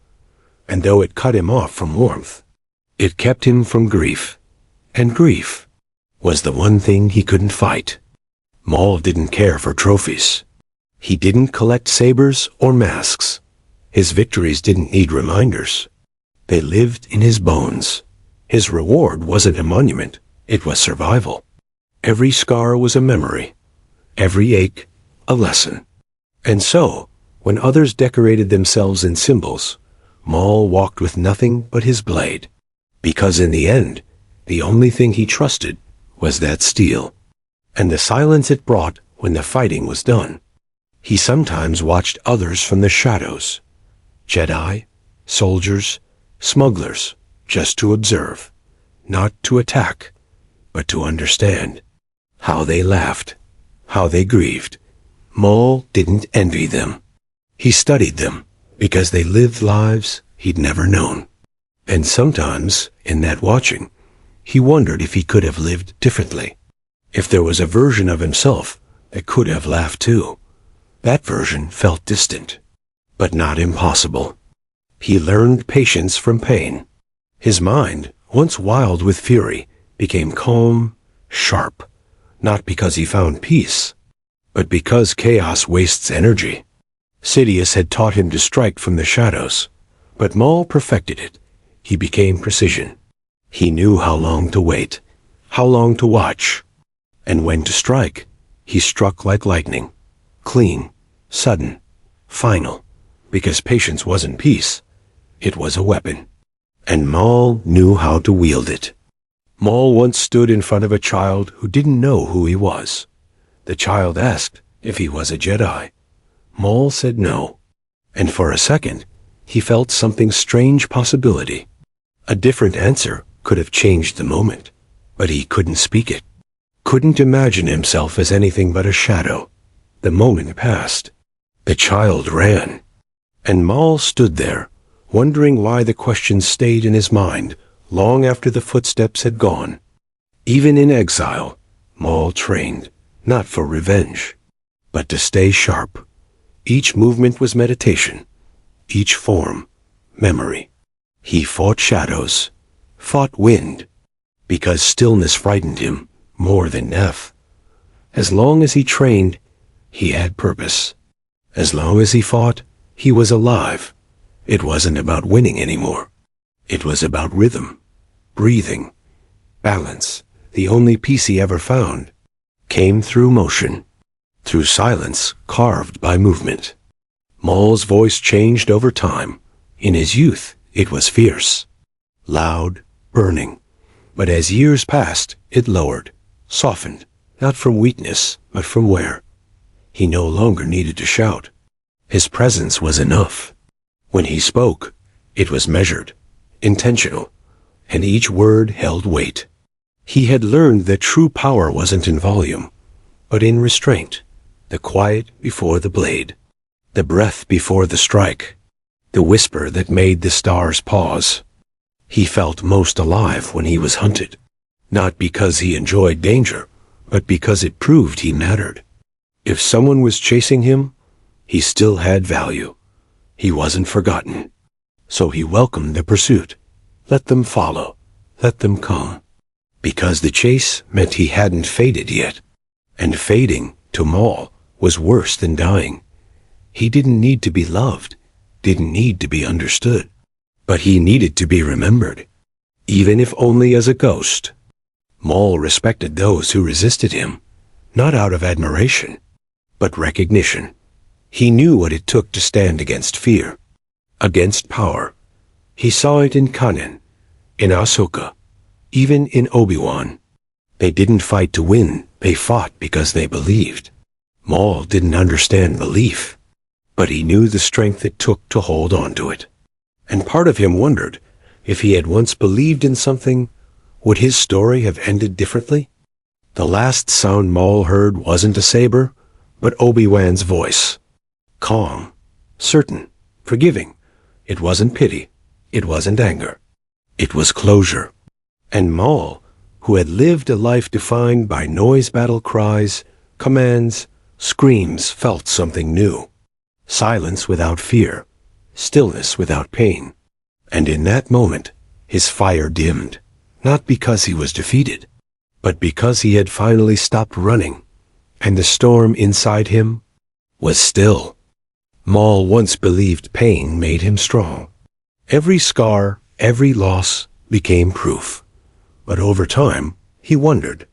And though it cut him off from warmth, it kept him from grief. And grief was the one thing he couldn't fight. Maul didn't care for trophies. He didn't collect sabers or masks. His victories didn't need reminders. They lived in his bones. His reward wasn't a monument, it was survival. Every scar was a memory. Every ache, a lesson. And so, when others decorated themselves in symbols, Maul walked with nothing but his blade. Because in the end, the only thing he trusted was that steel. And the silence it brought when the fighting was done. He sometimes watched others from the shadows. Jedi, soldiers, smugglers, just to observe. Not to attack, but to understand. How they laughed, how they grieved. Maul didn't envy them. He studied them, because they lived lives he'd never known. And sometimes, in that watching, he wondered if he could have lived differently. If there was a version of himself that could have laughed too. That version felt distant, but not impossible. He learned patience from pain. His mind, once wild with fury, became calm, sharp, not because he found peace, but because chaos wastes energy. Sidious had taught him to strike from the shadows, but Maul perfected it. He became precision. He knew how long to wait, how long to watch, and when to strike. He struck like lightning, clean, sudden, final, because patience wasn't peace. It was a weapon, and Maul knew how to wield it. Maul once stood in front of a child who didn't know who he was. The child asked if he was a Jedi. Maul said no, and for a second, he felt something strange possibility. A different answer could have changed the moment, but he couldn't speak it. Couldn't imagine himself as anything but a shadow. The moment passed. The child ran, and Maul stood there, wondering why the question stayed in his mind long after the footsteps had gone. Even in exile, Maul trained, not for revenge, but to stay sharp. Each movement was meditation, each form, memory. He fought shadows, fought wind, because stillness frightened him more than death. As long as he trained, he had purpose. As long as he fought, he was alive. It wasn't about winning anymore. It was about rhythm, breathing, balance. The only peace he ever found came through motion, through silence carved by movement. Maul's voice changed over time. In his youth, it was fierce, loud, burning. But as years passed, it lowered, softened, not from weakness, but from wear. He no longer needed to shout. His presence was enough. When he spoke, it was measured, intentional, and each word held weight. He had learned that true power wasn't in volume, but in restraint, the quiet before the blade, the breath before the strike, the whisper that made the stars pause. He felt most alive when he was hunted, not because he enjoyed danger, but because it proved he mattered. If someone was chasing him, he still had value. He wasn't forgotten. So he welcomed the pursuit. Let them follow. Let them come. Because the chase meant he hadn't faded yet. And fading to Maul, was worse than dying. He didn't need to be loved, didn't need to be understood, but he needed to be remembered, even if only as a ghost. Maul respected those who resisted him, not out of admiration, but recognition. He knew what it took to stand against fear, against power. He saw it in Canon, in Ahsoka, even in Obi-Wan. They didn't fight to win, they fought because they believed. Maul didn't understand belief, but he knew the strength it took to hold on to it. And part of him wondered, if he had once believed in something, would his story have ended differently? The last sound Maul heard wasn't a saber, but Obi-Wan's voice. Calm, certain, forgiving. It wasn't pity. It wasn't anger. It was closure. And Maul, who had lived a life defined by noise battle cries, commands, screams, felt something new. Silence without fear, stillness without pain. And in that moment, his fire dimmed, not because he was defeated, but because he had finally stopped running, and the storm inside him was still. Maul once believed pain made him strong. Every scar, every loss became proof. But over time, he wondered,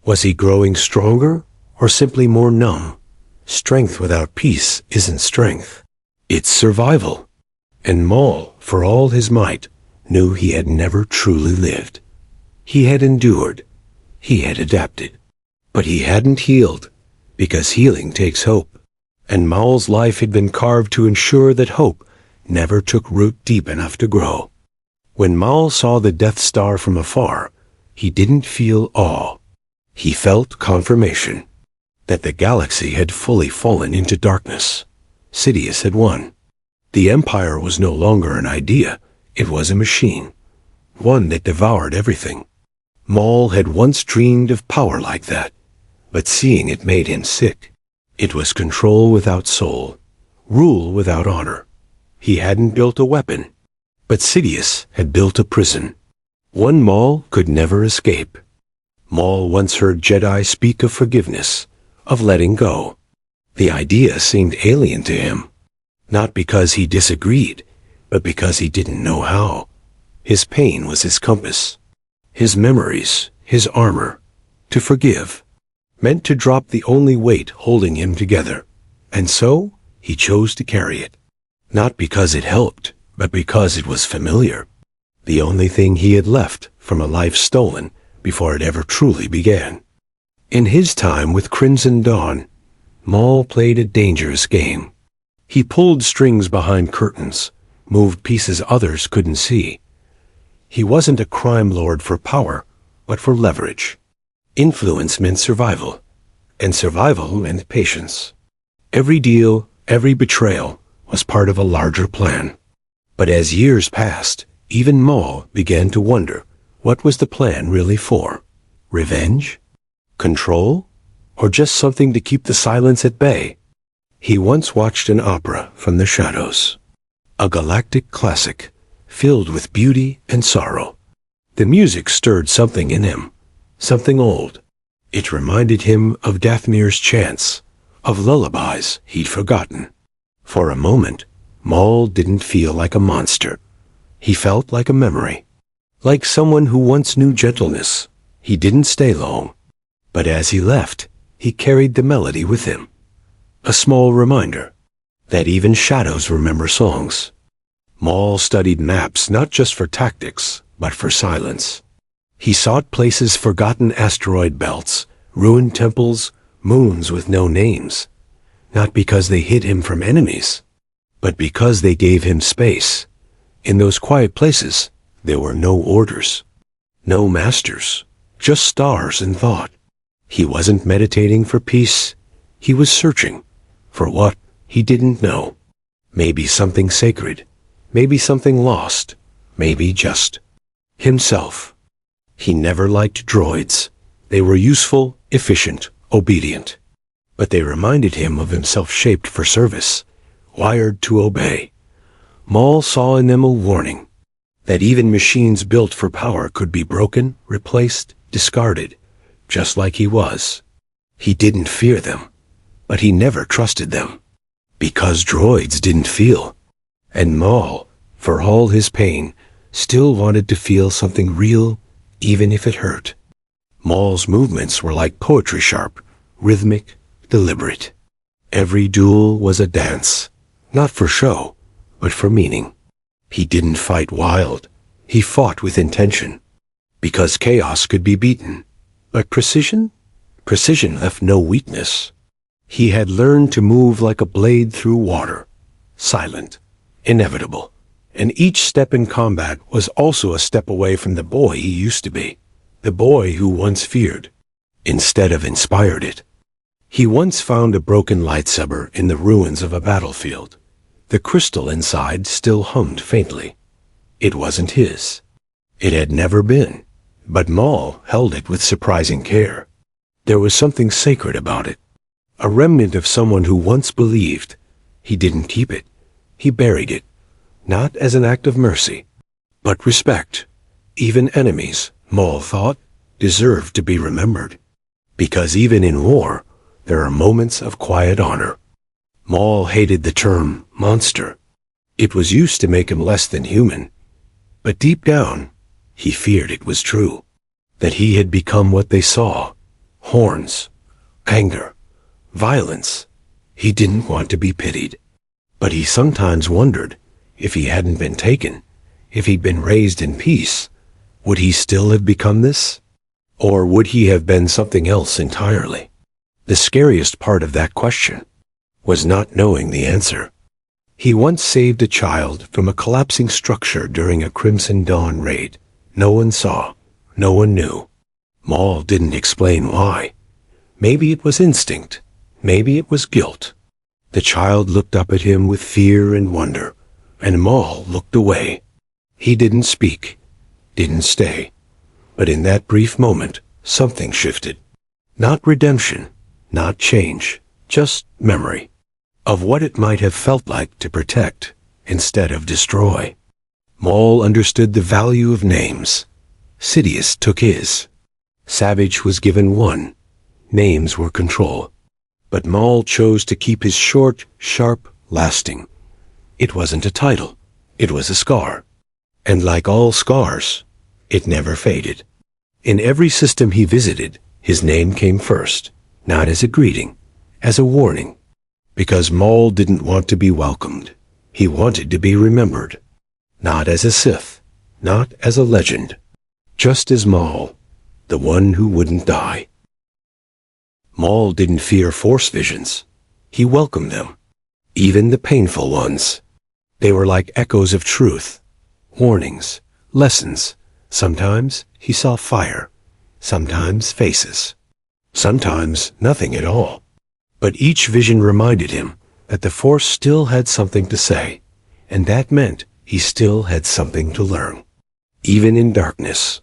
was he growing stronger or simply more numb? Strength without peace isn't strength. It's survival. And Maul, for all his might, knew he had never truly lived. He had endured. He had adapted. But he hadn't healed, because healing takes hope. And Maul's life had been carved to ensure that hope never took root deep enough to grow. When Maul saw the Death Star from afar, he didn't feel awe. He felt confirmation that the galaxy had fully fallen into darkness. Sidious had won. The Empire was no longer an idea, it was a machine, one that devoured everything. Maul had once dreamed of power like that, but seeing it made him sick. It was control without soul, rule without honor. He hadn't built a weapon, but Sidious had built a prison, one Maul could never escape. Maul once heard Jedi speak of forgiveness, of letting go. The idea seemed alien to him, not because he disagreed, but because he didn't know how. His pain was his compass, his memories, his armor. To forgive meant to drop the only weight holding him together, and so he chose to carry it. Not because it helped, but because it was familiar. The only thing he had left from a life stolen before it ever truly began. In his time with Crimson Dawn, Maul played a dangerous game. He pulled strings behind curtains, moved pieces others couldn't see. He wasn't a crime lord for power, but for leverage. Influence meant survival, and survival meant patience. Every deal, every betrayal was part of a larger plan. But as years passed, even Maul began to wonder, what was the plan really for? Revenge? Control? Or just something to keep the silence at bay? He once watched an opera from the shadows, a galactic classic filled with beauty and sorrow. The music stirred something in him, something old. It reminded him of Dathmir's chants, of lullabies he'd forgotten. For a moment, Maul didn't feel like a monster. He felt like a memory, like someone who once knew gentleness. He didn't stay long, but as he left, he carried the melody with him. A small reminder that even shadows remember songs. Maul studied maps not just for tactics, but for silence. He sought places, forgotten asteroid belts, ruined temples, moons with no names, not because they hid him from enemies, but because they gave him space. In those quiet places, there were no orders, no masters, just stars and thought. He wasn't meditating for peace. He was searching for what he didn't know. Maybe something sacred, maybe something lost, maybe just himself. He never liked droids. They were useful, efficient, obedient. But they reminded him of himself, shaped for service, wired to obey. Maul saw in them a warning that even machines built for power could be broken, replaced, discarded, just like he was. He didn't fear them. but he never trusted them. Because droids didn't feel. And Maul, for all his pain, still wanted to feel something real, even if it hurt. Maul's movements were like poetry, sharp, rhythmic, deliberate. Every duel was a dance, not for show, but for meaning. He didn't fight wild. He fought with intention. Because chaos could be beaten. But precision? Precision left no weakness. He had learned to move like a blade through water, silent, inevitable. And each step in combat was also a step away from the boy he used to be, the boy who once feared, instead of inspired it. He once found a broken lightsaber in the ruins of a battlefield. The crystal inside still hummed faintly. It wasn't his. It had never been, but Maul held it with surprising care. There was something sacred about it, a remnant of someone who once believed. He didn't keep it. He buried it, not as an act of mercy, but respect. Even enemies, Maul thought, deserved to be remembered. Because even in war, there are moments of quiet honor. Maul hated the term monster. It was used to make him less than human. But deep down, he feared it was true, that he had become what they saw: horns, anger, violence. He didn't want to be pitied. But he sometimes wondered, if he hadn't been taken, if he'd been raised in peace, would he still have become this? Or would he have been something else entirely? The scariest part of that question was not knowing the answer. He once saved a child from a collapsing structure during a Crimson Dawn raid. No one saw. No one knew. Maul didn't explain why. Maybe it was instinct. Maybe it was guilt. The child looked up at him with fear and wonder, and Maul looked away. He didn't speak, didn't stay. But in that brief moment, something shifted. Not redemption, not change, just memory of what it might have felt like to protect instead of destroy. Maul understood the value of names. Sidious took his. Savage was given one. Names were control. But Maul chose to keep his short, sharp, lasting. It wasn't a title. It was a scar. And like all scars, it never faded. In every system he visited, his name came first, not as a greeting, as a warning. Because Maul didn't want to be welcomed. He wanted to be remembered. Not as a Sith, not as a legend. Just as Maul, the one who wouldn't die. Maul didn't fear Force visions. He welcomed them. Even the painful ones. They were like echoes of truth. Warnings, lessons. Sometimes he saw fire. Sometimes faces. Sometimes nothing at all. But each vision reminded him that the Force still had something to say, and that meant he still had something to learn. Even in darkness,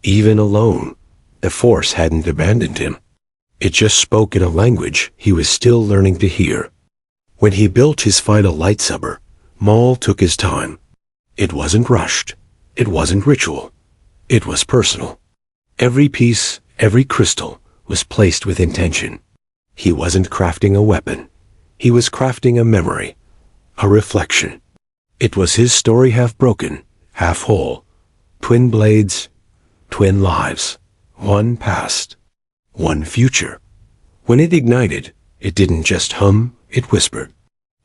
even alone, the Force hadn't abandoned him. It just spoke in a language he was still learning to hear. When he built his final lightsaber, Maul took his time. It wasn't rushed. It wasn't ritual. It was personal. Every piece, every crystal, was placed with intention. He wasn't crafting a weapon. He was crafting a memory, a reflection. It was his story, half broken, half whole. Twin blades, twin lives, one past, one future. When it ignited, it didn't just hum, it whispered,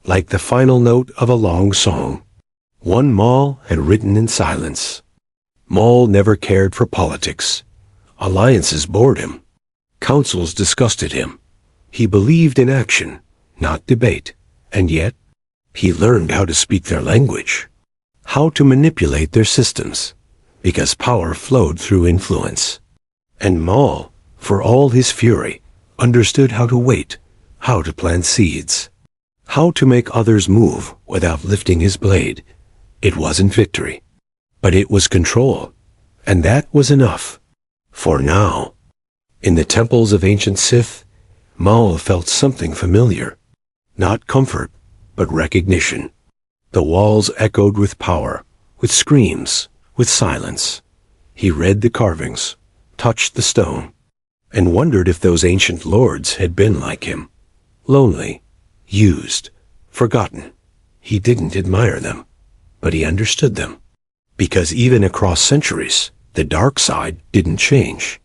like the final note of a long song. One Maul had written in silence. Maul never cared for politics. Alliances bored him. Councils disgusted him. He believed in action, not debate, and yet he learned how to speak their language, how to manipulate their systems, because power flowed through influence. And Maul, for all his fury, understood how to wait, how to plant seeds, how to make others move without lifting his blade. It wasn't victory, but it was control, and that was enough. For now, in the temples of ancient Sith, Maul felt something familiar. Not comfort, but recognition. The walls echoed with power, with screams, with silence. He read the carvings, touched the stone, and wondered if those ancient lords had been like him. lonely, used, forgotten. He didn't admire them, but he understood them. Because even across centuries, the dark side didn't change.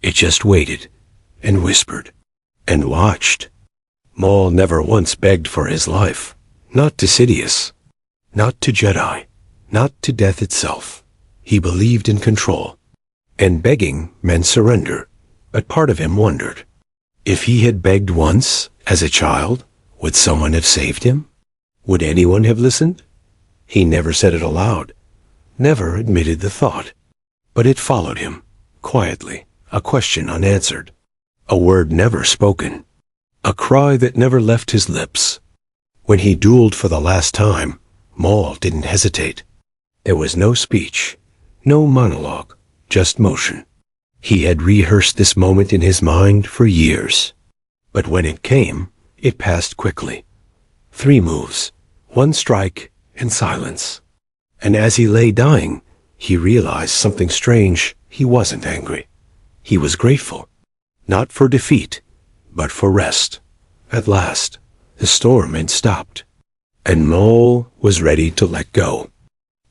It just waited, and whispered, and watched. Maul never once begged for his life. Not to Sidious, not to Jedi, not to death itself. He believed in control. And begging meant surrender, but part of him wondered. If he had begged once, as a child, would someone have saved him? Would anyone have listened? He never said it aloud, never admitted the thought. But it followed him, quietly, a question unanswered, a word never spoken, a cry that never left his lips. When he dueled for the last time, Maul didn't hesitate. There was no speech, no monologue, just motion. He had rehearsed this moment in his mind for years. But when it came, it passed quickly. 3 moves, 1 strike, and silence. And as he lay dying, he realized something strange. He wasn't angry. He was grateful. Not for defeat, but for rest. At last, the storm had stopped, and Maul was ready to let go.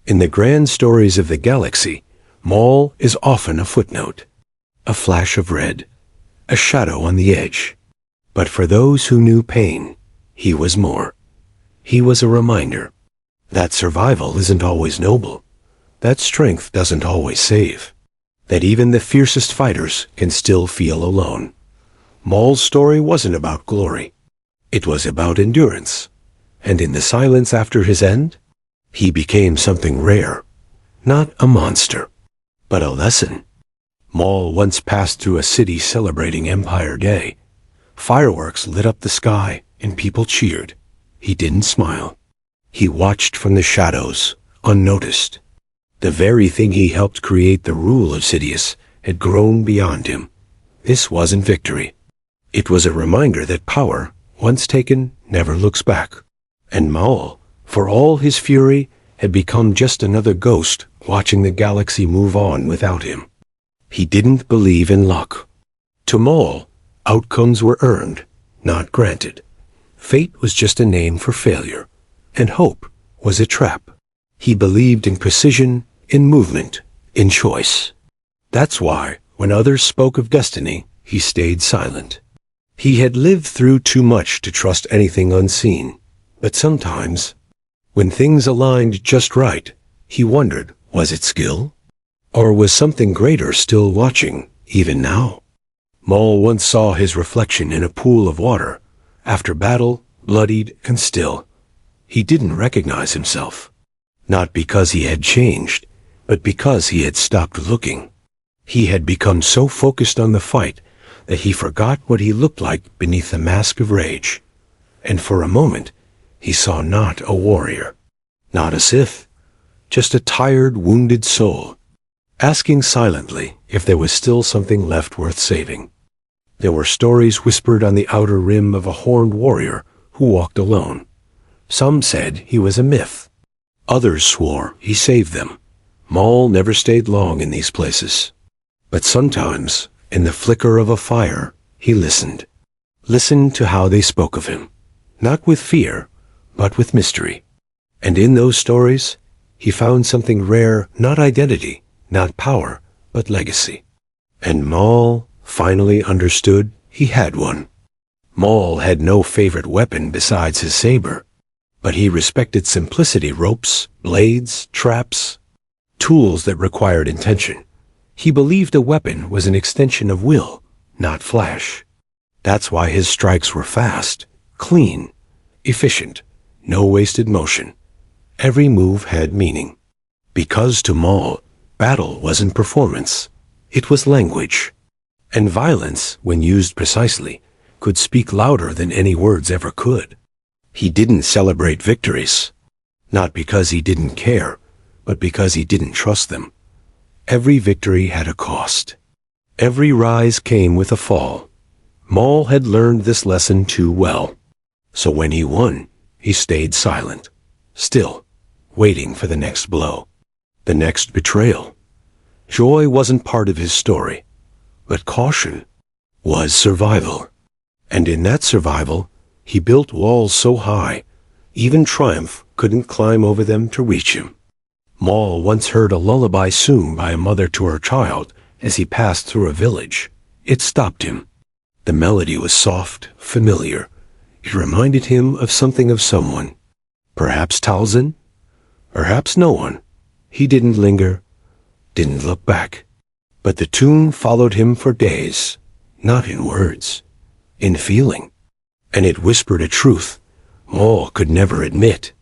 In the grand stories of the galaxy, Maul is often a footnote, a flash of red, a shadow on the edge. But for those who knew pain, he was more. He was a reminder that survival isn't always noble, that strength doesn't always save, that even the fiercest fighters can still feel alone. Maul's story wasn't about glory. It was about endurance. And in the silence after his end, he became something rare. Not a monster, but a lesson. Maul once passed through a city celebrating Empire Day. Fireworks lit up the sky, and people cheered. He didn't smile. He watched from the shadows, unnoticed. The very thing he helped create the rule of Sidious had grown beyond him. This wasn't victory. It was a reminder that power, once taken, never looks back. And Maul, for all his fury, had become just another ghost watching the galaxy move on without him. He didn't believe in luck. To Maul, outcomes were earned, not granted. Fate was just a name for failure, and hope was a trap. He believed in precision, in movement, in choice. That's why, when others spoke of destiny, he stayed silent. He had lived through too much to trust anything unseen. But sometimes, when things aligned just right, he wondered, was it skill? Or was something greater still watching, even now? Maul once saw his reflection in a pool of water. After battle, bloodied and still, he didn't recognize himself. Not because he had changed, but because he had stopped looking. He had become so focused on the fight that he forgot what he looked like beneath the mask of rage. And for a moment, he saw not a warrior, not a Sith, just a tired, wounded soul, asking silently if there was still something left worth saving. There were stories whispered on the outer rim of a horned warrior who walked alone. Some said he was a myth. Others swore he saved them. Maul never stayed long in these places. But sometimes, in the flicker of a fire, he listened. Listened to how they spoke of him, not with fear, but with mystery. And in those stories, he found something rare, not identity, not power, but legacy. And Maul finally understood he had one. Maul had no favorite weapon besides his saber, but he respected simplicity: ropes, blades, traps, tools that required intention. He believed a weapon was an extension of will, not flash. That's why his strikes were fast, clean, efficient, no wasted motion. Every move had meaning. Because to Maul, battle wasn't performance, it was language. And violence, when used precisely, could speak louder than any words ever could. He didn't celebrate victories, not because he didn't care, but because he didn't trust them. Every victory had a cost. Every rise came with a fall. Maul had learned this lesson too well. So when he won, he stayed silent, still, waiting for the next blow, the next betrayal. Joy wasn't part of his story, but caution was survival. And in that survival, He built walls so high, even Triumph couldn't climb over them to reach him. Maul once heard a lullaby sung by a mother to her child as he passed through a village. It stopped him. The melody was soft, familiar. It reminded him of something of someone. Perhaps Talzin? Perhaps no one. He didn't linger, didn't look back. But the tune followed him for days, not in words, in feeling. And it whispered a truth Maul could never admit,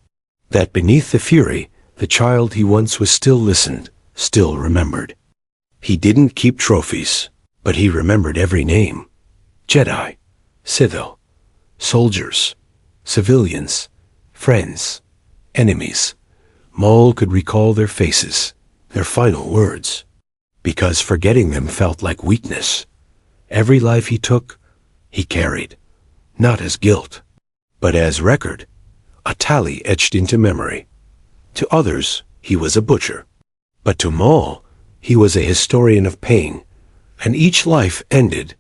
that beneath the fury, the child he once was still listened, still remembered. He didn't keep trophies, but he remembered every name. Jedi, Sith'il, soldiers, civilians, friends, enemies. Maul could recall their faces, their final words, because forgetting them felt like weakness. Every life he took, he carried, not as guilt, but as record, a tally etched into memory. To others, he was a butcher, but to Maul, he was a historian of pain, and each life ended,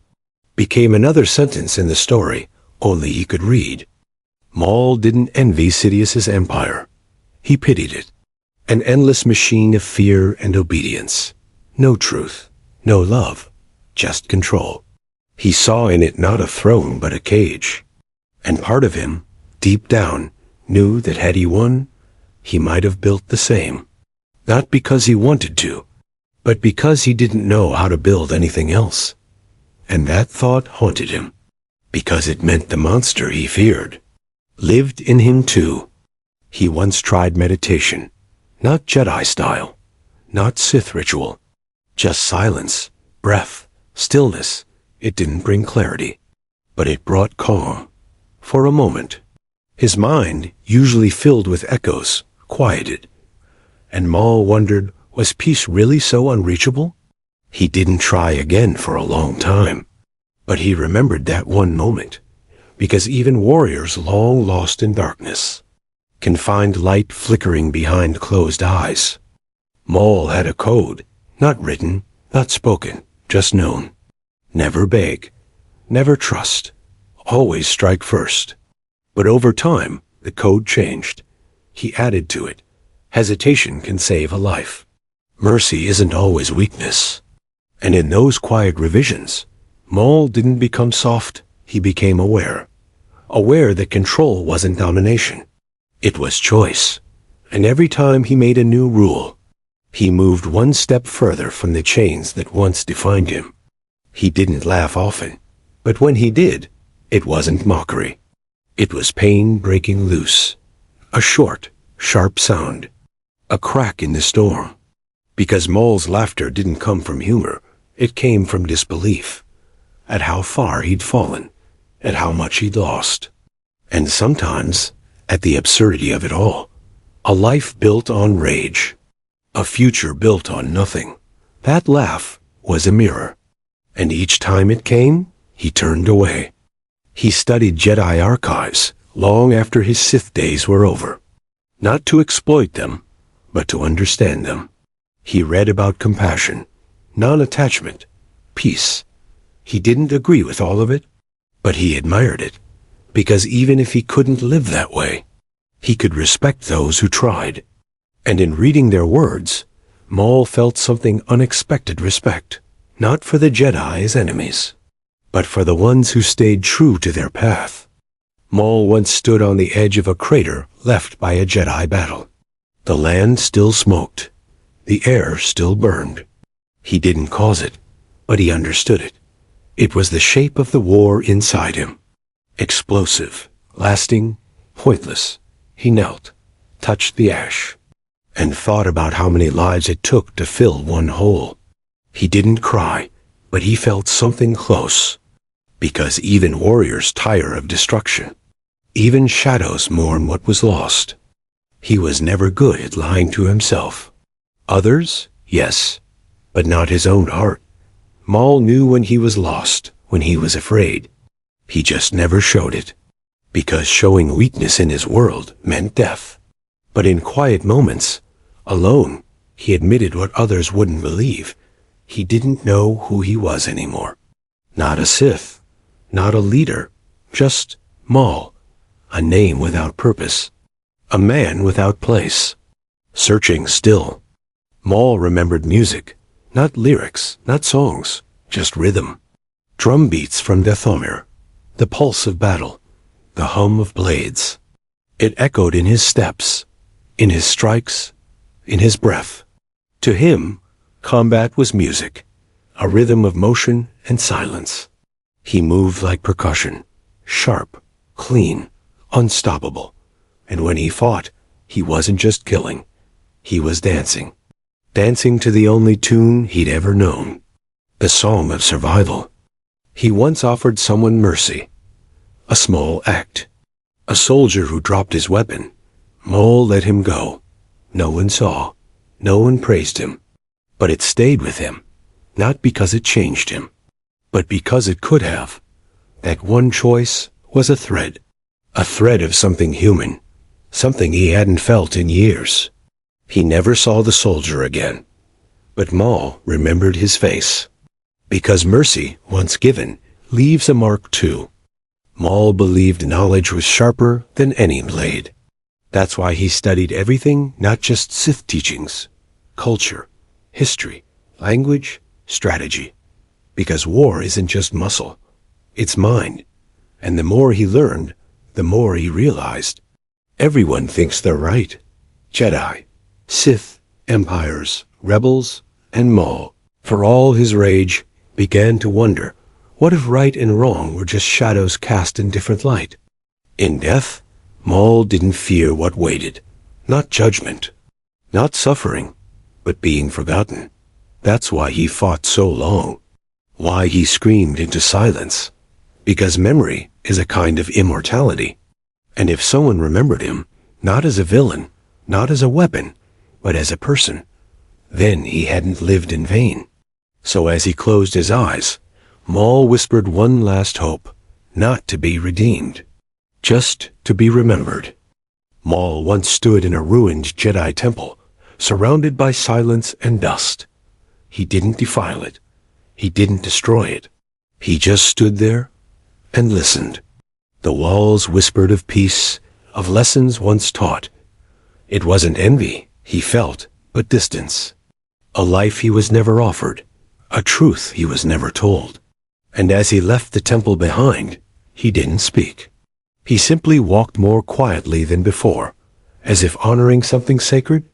became another sentence in the story only he could read. Maul didn't envy Sidious's empire. He pitied it, an endless machine of fear and obedience. No truth, no love, just control. He saw in it not a throne but a cage. And part of him, deep down, knew that had he won, he might have built the same. Not because he wanted to, but because he didn't know how to build anything else. And that thought haunted him, because it meant the monster he feared lived in him too. He once tried meditation, not Jedi style, not Sith ritual, just silence, breath, stillness. It didn't bring clarity, but it brought calm. For a moment, his mind, usually filled with echoes, quieted, and Maul wondered, was peace really so unreachable? He didn't try again for a long time, but he remembered that one moment, because even warriors long lost in darkness can find light flickering behind closed eyes. Maul had a code, not written, not spoken, just known. Never beg, never trust, always strike first. But over time, the code changed. He added to it, hesitation can save a life. Mercy isn't always weakness. And in those quiet revisions, Maul didn't become soft, he became aware. Aware that control wasn't domination. It was choice. And every time he made a new rule, he moved one step further from the chains that once defined him. He didn't laugh often, but when he did, it wasn't mockery. It was pain breaking loose. A short, sharp sound. A crack in the storm. Because Maul's laughter didn't come from humor, it came from disbelief. At how far he'd fallen, at how much he'd lost. And sometimes, at the absurdity of it all. A life built on rage. A future built on nothing. That laugh was a mirror. And each time it came, he turned away. He studied Jedi archives long after his Sith days were over. Not to exploit them, but to understand them. He read about compassion, non-attachment, peace. He didn't agree with all of it, but he admired it, because even if he couldn't live that way, he could respect those who tried. And in reading their words, Maul felt something unexpected respect. Not for the Jedi as enemies, but for the ones who stayed true to their path. Maul once stood on the edge of a crater left by a Jedi battle. The land still smoked. The air still burned. He didn't cause it, but he understood it. It was the shape of the war inside him. Explosive, lasting, pointless. He knelt, touched the ash, and thought about how many lives it took to fill one hole. He didn't cry, but he felt something close. Because even warriors tire of destruction. Even shadows mourn what was lost. He was never good at lying to himself. Others, yes, but not his own heart. Maul knew when he was lost, when he was afraid. He just never showed it. Because showing weakness in his world meant death. But in quiet moments, alone, he admitted what others wouldn't believe. He didn't know who he was anymore. Not a Sith, not a leader, just Maul, a name without purpose, a man without place, searching still. Maul remembered music, not lyrics, not songs, just rhythm. Drum beats from Dathomir, the pulse of battle, the hum of blades. It echoed in his steps, in his strikes, in his breath. To him, combat was music, a rhythm of motion and silence. He moved like percussion, sharp, clean, unstoppable. And when he fought, he wasn't just killing. He was dancing. Dancing to the only tune he'd ever known. The song of survival. He once offered someone mercy. A small act. A soldier who dropped his weapon. Maul let him go. No one saw. No one praised him. But it stayed with him. Not because it changed him, but because it could have. That one choice was a thread of something human, something he hadn't felt in years. He never saw the soldier again, but Maul remembered his face. Because mercy, once given, leaves a mark too. Maul believed knowledge was sharper than any blade. That's why he studied everything, not just Sith teachings, culture, history, language, strategy. Because war isn't just muscle, it's mind. And the more he learned, the more he realized. Everyone thinks they're right. Jedi, Sith, empires, rebels, and Maul, for all his rage, began to wonder, what if right and wrong were just shadows cast in different light? In death, Maul didn't fear what waited. Not judgment, not suffering, but being forgotten. That's why he fought so long. Why he screamed into silence. Because memory is a kind of immortality. And if someone remembered him, not as a villain, not as a weapon, but as a person, then he hadn't lived in vain. So as he closed his eyes, Maul whispered one last hope, not to be redeemed, just to be remembered. Maul once stood in a ruined Jedi temple, surrounded by silence and dust. He didn't defile it. He didn't destroy it. He just stood there and listened. The walls whispered of peace, of lessons once taught. It wasn't envy he felt, but distance. A life he was never offered, a truth he was never told. And as he left the temple behind, he didn't speak. He simply walked more quietly than before, as if honoring something sacred,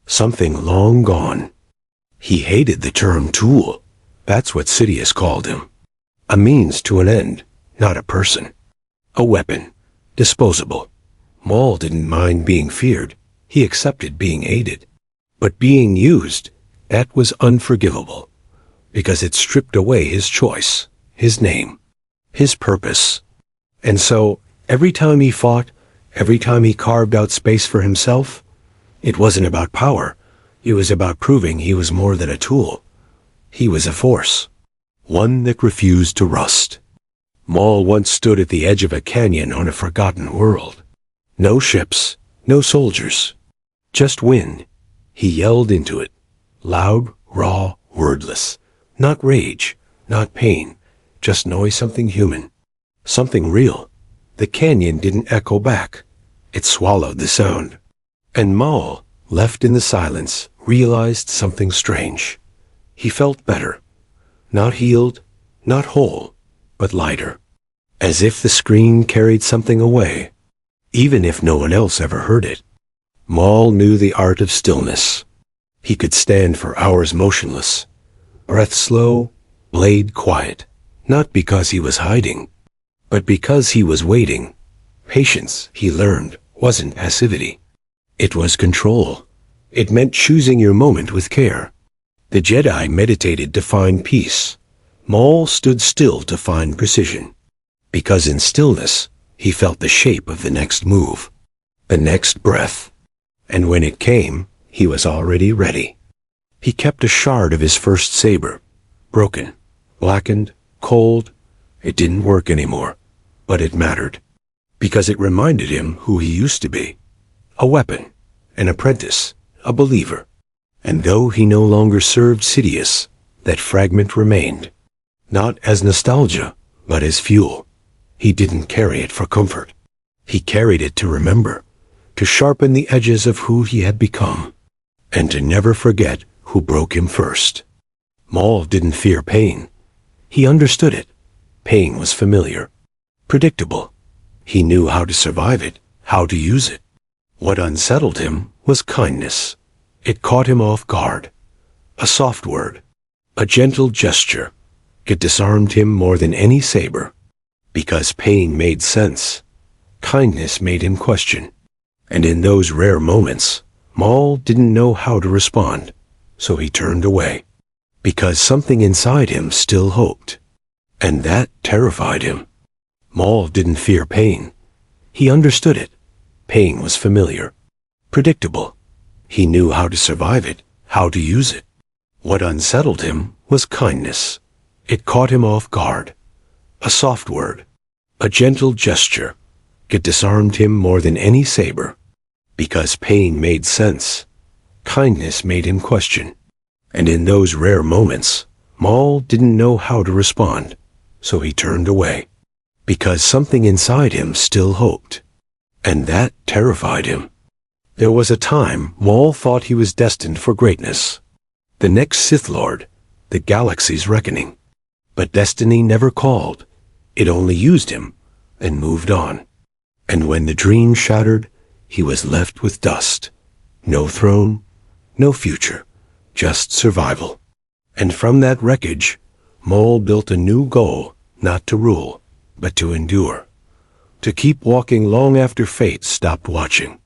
something long gone. He hated the term tool. That's what Sidious called him. A means to an end, not a person. A weapon, disposable. Maul didn't mind being feared. He accepted being aided. But being used, that was unforgivable, because it stripped away his choice, his name, his purpose. And so, every time he fought, every time he carved out space for himself, it wasn't about power. It was about proving he was more than a tool. He was a force, one that refused to rust. Maul once stood at the edge of a canyon on a forgotten world. No ships, no soldiers, just wind. He yelled into it, loud, raw, wordless. Not rage, not pain, just noise, something human, something real. The canyon didn't echo back. It swallowed the sound. And Maul, left in the silence, realized something strange. He felt better. Not healed, not whole, but lighter. As if the screen carried something away, even if no one else ever heard it. Maul knew the art of stillness. He could stand for hours motionless, breath slow, blade quiet, not because he was hiding, but because he was waiting. Patience, he learned, wasn't passivity. It was control. It meant choosing your moment with care. The Jedi meditated to find peace. Maul stood still to find precision. Because in stillness, he felt the shape of the next move, the next breath. And when it came, he was already ready. He kept a shard of his first saber, broken, blackened, cold. It didn't work anymore, but it mattered, because it reminded him who he used to be. A weapon, an apprentice, a believer. And though he no longer served Sidious, that fragment remained, not as nostalgia, but as fuel. He didn't carry it for comfort. He carried it to remember, to sharpen the edges of who he had become, and to never forget who broke him first. Maul didn't fear pain. He understood it. Pain was familiar, predictable. He knew how to survive it, how to use it. What unsettled him was kindness. It caught him off guard. A soft word, a gentle gesture. It disarmed him more than any saber. Because pain made sense, kindness made him question. And in those rare moments, Maul didn't know how to respond, so he turned away. Because something inside him still hoped. And that terrified him. Maul didn't fear pain. He understood it. Pain was familiar, predictable. He knew how to survive it, how to use it. What unsettled him was kindness. It caught him off guard. A soft word, a gentle gesture. It disarmed him more than any saber. Because pain made sense, kindness made him question. And in those rare moments, Maul didn't know how to respond, so he turned away. Because something inside him still hoped. And that terrified him. There was a time Maul thought he was destined for greatness. The next Sith Lord, the galaxy's reckoning. But destiny never called. It only used him and moved on. And when the dream shattered, he was left with dust. No throne, no future, just survival. And from that wreckage, Maul built a new goal, not to rule, but to endure. To keep walking long after fate stopped watching.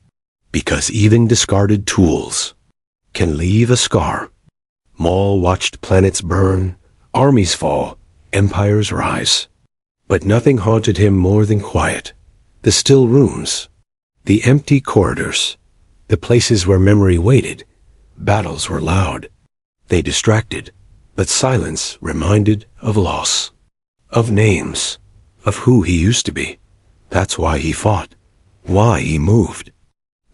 Because even discarded tools can leave a scar. Maul watched planets burn, armies fall, empires rise. But nothing haunted him more than quiet. The still rooms, the empty corridors, the places where memory waited. Battles were loud. They distracted, but silence reminded of loss, of names, of who he used to be. That's why he fought, why he moved.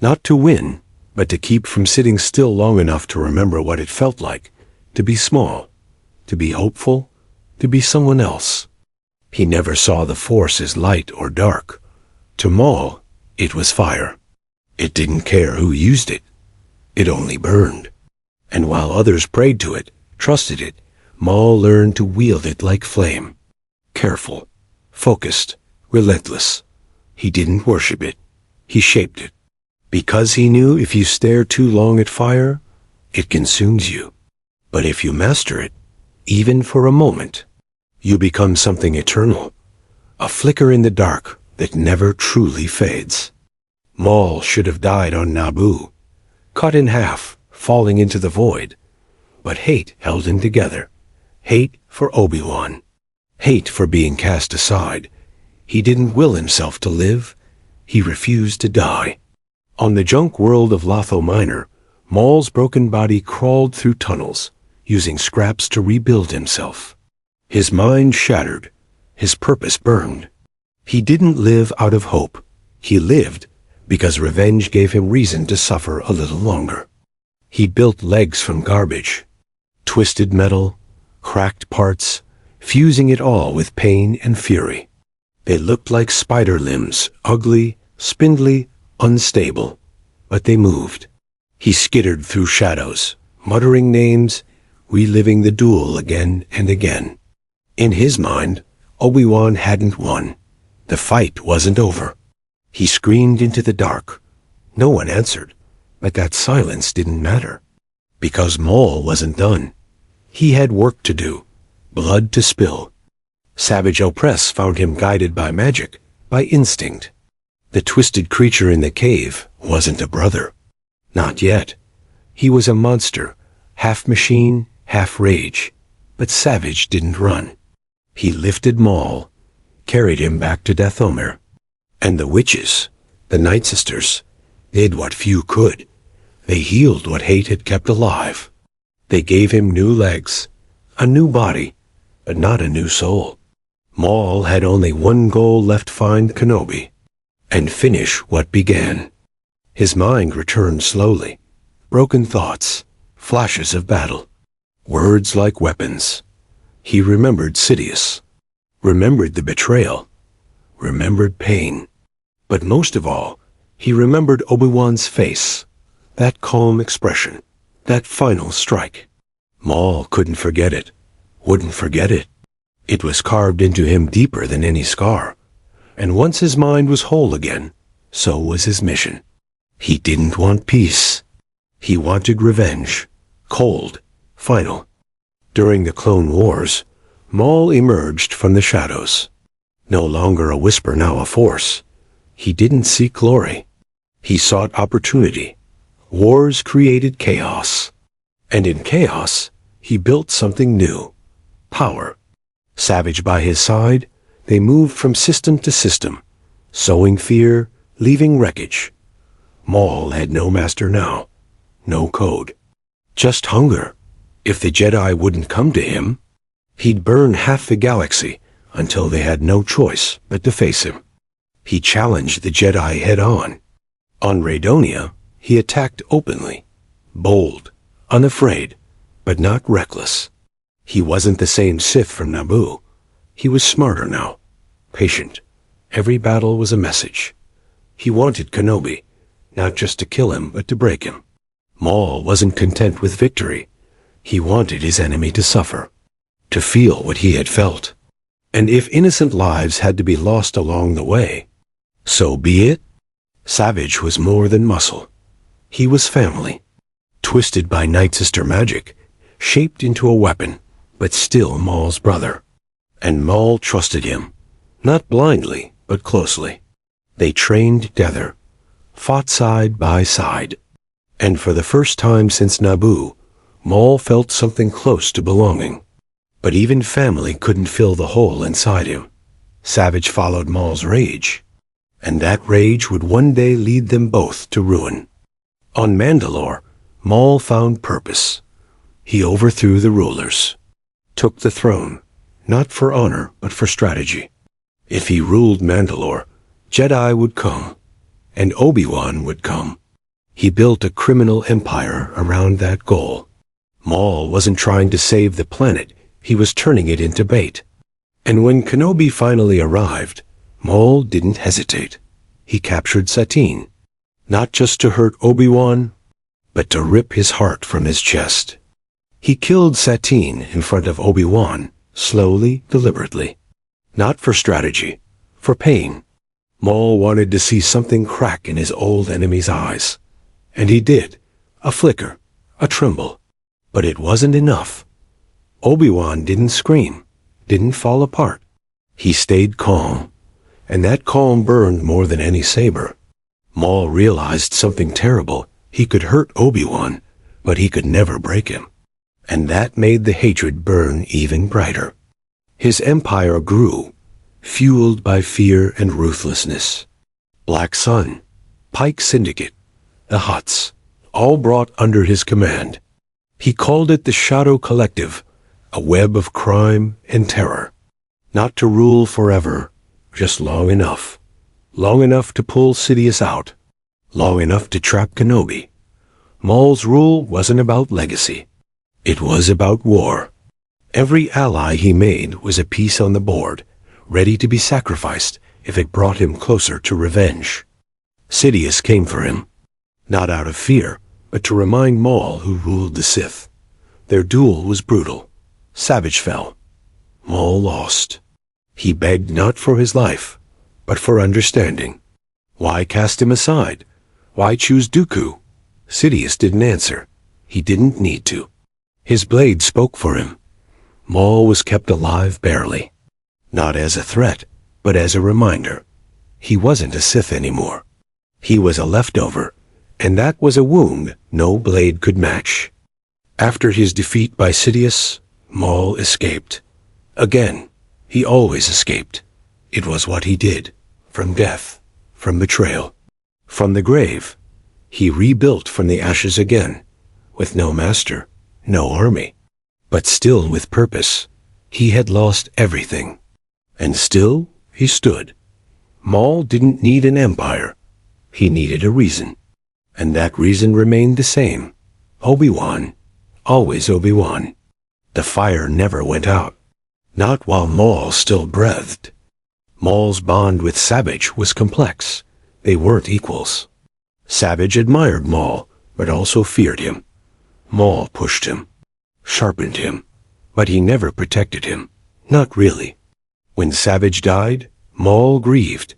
Not to win, but to keep from sitting still long enough to remember what it felt like to be small, to be hopeful, to be someone else. He never saw the Force as light or dark. To Maul, it was fire. It didn't care who used it. It only burned. And while others prayed to it, trusted it, Maul learned to wield it like flame. Careful, focused, relentless. He didn't worship it. He shaped it. Because he knew if you stare too long at fire, it consumes you. But if you master it, even for a moment, you become something eternal. A flicker in the dark that never truly fades. Maul should have died on Naboo, cut in half, falling into the void. But hate held him together. Hate for Obi-Wan. Hate for being cast aside. He didn't will himself to live. He refused to die. On the junk world of Lotho Minor, Maul's broken body crawled through tunnels, using scraps to rebuild himself. His mind shattered. His purpose burned. He didn't live out of hope. He lived because revenge gave him reason to suffer a little longer. He built legs from garbage, twisted metal, cracked parts, fusing it all with pain and fury. They looked like spider limbs, ugly, spindly, unstable, but they moved. He skittered through shadows, muttering names, reliving the duel again and again. In his mind, Obi-Wan hadn't won. The fight wasn't over. He screamed into the dark. No one answered, but that silence didn't matter. Because Maul wasn't done. He had work to do, blood to spill. Savage Opress found him guided by magic, by instinct. The twisted creature in the cave wasn't a brother. Not yet. He was a monster, half machine, half rage. But Savage didn't run. He lifted Maul, carried him back to Dathomir. And the witches, the Night Sisters, did what few could. They healed what hate had kept alive. They gave him new legs, a new body, but not a new soul. Maul had only one goal left: find Kenobi, and finish what began. His mind returned slowly. Broken thoughts, flashes of battle, words like weapons. He remembered Sidious, remembered the betrayal, remembered pain. But most of all, he remembered Obi-Wan's face, that calm expression, that final strike. Maul couldn't forget it, wouldn't forget it. It was carved into him deeper than any scar. And once his mind was whole again, so was his mission. He didn't want peace. He wanted revenge, cold, final. During the Clone Wars, Maul emerged from the shadows. No longer a whisper, now a force. He didn't seek glory. He sought opportunity. Wars created chaos. And in chaos, he built something new. Power. Savage by his side, they moved from system to system, sowing fear, leaving wreckage. Maul had no master now, no code. Just hunger. If the Jedi wouldn't come to him, he'd burn half the galaxy until they had no choice but to face him. He challenged the Jedi head-on. On Raydonia, he attacked openly, bold, unafraid, but not reckless. He wasn't the same Sith from Naboo. He was smarter now, patient. Every battle was a message. He wanted Kenobi, not just to kill him, but to break him. Maul wasn't content with victory. He wanted his enemy to suffer, to feel what he had felt. And if innocent lives had to be lost along the way, so be it. Savage was more than muscle. He was family, twisted by Night Sister magic, shaped into a weapon, but still Maul's brother. And Maul trusted him, not blindly, but closely. They trained together, fought side by side. And for the first time since Naboo, Maul felt something close to belonging. But even family couldn't fill the hole inside him. Savage followed Maul's rage, and that rage would one day lead them both to ruin. On Mandalore, Maul found purpose. He overthrew the rulers, took the throne, not for honor, but for strategy. If he ruled Mandalore, Jedi would come, and Obi-Wan would come. He built a criminal empire around that goal. Maul wasn't trying to save the planet, he was turning it into bait. And when Kenobi finally arrived, Maul didn't hesitate. He captured Satine, not just to hurt Obi-Wan, but to rip his heart from his chest. He killed Satine in front of Obi-Wan, slowly, deliberately. Not for strategy, for pain. Maul wanted to see something crack in his old enemy's eyes. And he did. A flicker, a tremble. But it wasn't enough. Obi-Wan didn't scream, didn't fall apart. He stayed calm, and that calm burned more than any saber. Maul realized something terrible. He could hurt Obi-Wan, but he could never break him. And that made the hatred burn even brighter. His empire grew, fueled by fear and ruthlessness. Black Sun, Pike Syndicate, the Hutts, all brought under his command. He called it the Shadow Collective, a web of crime and terror. Not to rule forever, just long enough. Long enough to pull Sidious out. Long enough to trap Kenobi. Maul's rule wasn't about legacy. It was about war. Every ally he made was a piece on the board, ready to be sacrificed if it brought him closer to revenge. Sidious came for him, not out of fear, but to remind Maul who ruled the Sith. Their duel was brutal. Savage fell. Maul lost. He begged not for his life, but for understanding. Why cast him aside? Why choose Dooku? Sidious didn't answer. He didn't need to. His blade spoke for him. Maul was kept alive barely. Not as a threat, but as a reminder. He wasn't a Sith anymore. He was a leftover, and that was a wound no blade could match. After his defeat by Sidious, Maul escaped. Again, he always escaped. It was what he did. From death, from betrayal, from the grave. He rebuilt from the ashes again, with no master, no army, but still with purpose. He had lost everything, and still he stood. Maul didn't need an empire. He needed a reason, and that reason remained the same. Obi-Wan, always Obi-Wan. The fire never went out, not while Maul still breathed. Maul's bond with Savage was complex, They weren't equals. Savage admired Maul, but also feared him. Maul pushed him, sharpened him, but he never protected him. Not really. When Savage died, Maul grieved,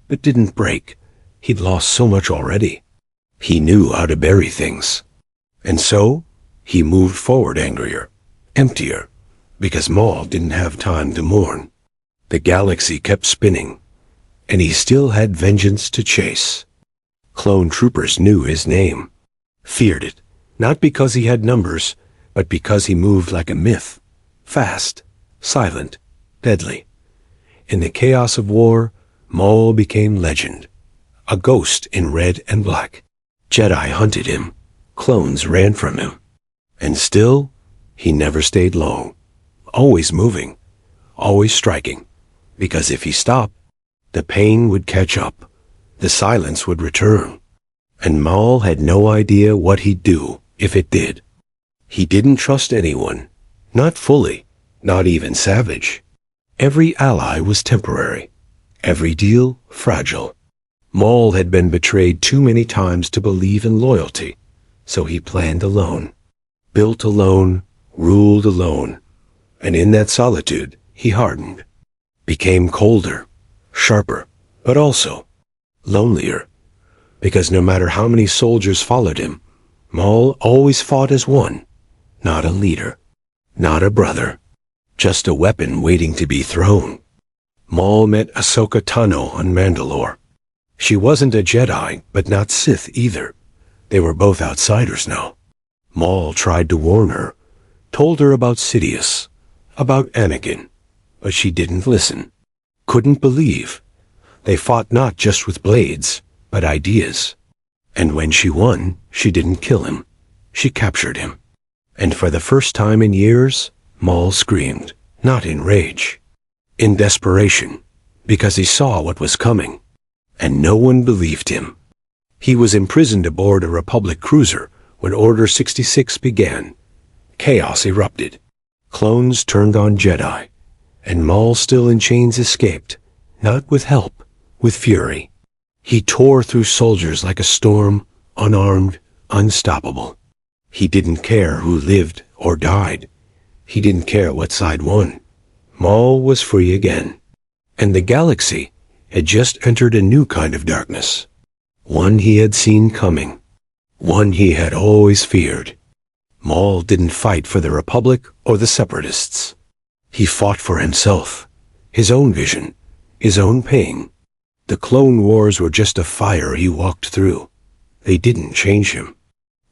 but didn't break. He'd lost so much already. He knew how to bury things. And so, he moved forward angrier, emptier, because Maul didn't have time to mourn. The galaxy kept spinning, and he still had vengeance to chase. Clone troopers knew his name, feared it, not because he had numbers, but because he moved like a myth, fast, silent, deadly. In the chaos of war, Maul became legend, a ghost in red and black. Jedi hunted him, clones ran from him, and still, he never stayed long, always moving, always striking, because if he stopped, the pain would catch up, the silence would return, and Maul had no idea what he'd do if it did. He didn't trust anyone, not fully, not even Savage. Every ally was temporary, every deal fragile. Maul had been betrayed too many times to believe in loyalty, so he planned alone, built alone, ruled alone, and in that solitude he hardened, became colder, sharper, but also lonelier, because no matter how many soldiers followed him, Maul always fought as one, not a leader, not a brother, just a weapon waiting to be thrown. Maul met Ahsoka Tano on Mandalore. She wasn't a Jedi, but not Sith either. They were both outsiders now. Maul tried to warn her, told her about Sidious, about Anakin, but she didn't listen, couldn't believe. They fought not just with blades, but ideas. And when she won, she didn't kill him. She captured him. And for the first time in years, Maul screamed, not in rage, in desperation, because he saw what was coming. And no one believed him. He was imprisoned aboard a Republic cruiser when Order 66 began. Chaos erupted. Clones turned on Jedi, and Maul still in chains escaped, not with help, with fury. He tore through soldiers like a storm, unarmed, unstoppable. He didn't care who lived or died. He didn't care what side won. Maul was free again. And the galaxy had just entered a new kind of darkness, one he had seen coming, one he had always feared. Maul didn't fight for the Republic or the Separatists. He fought for himself, his own vision, his own pain. The Clone Wars were just a fire he walked through. They didn't change him.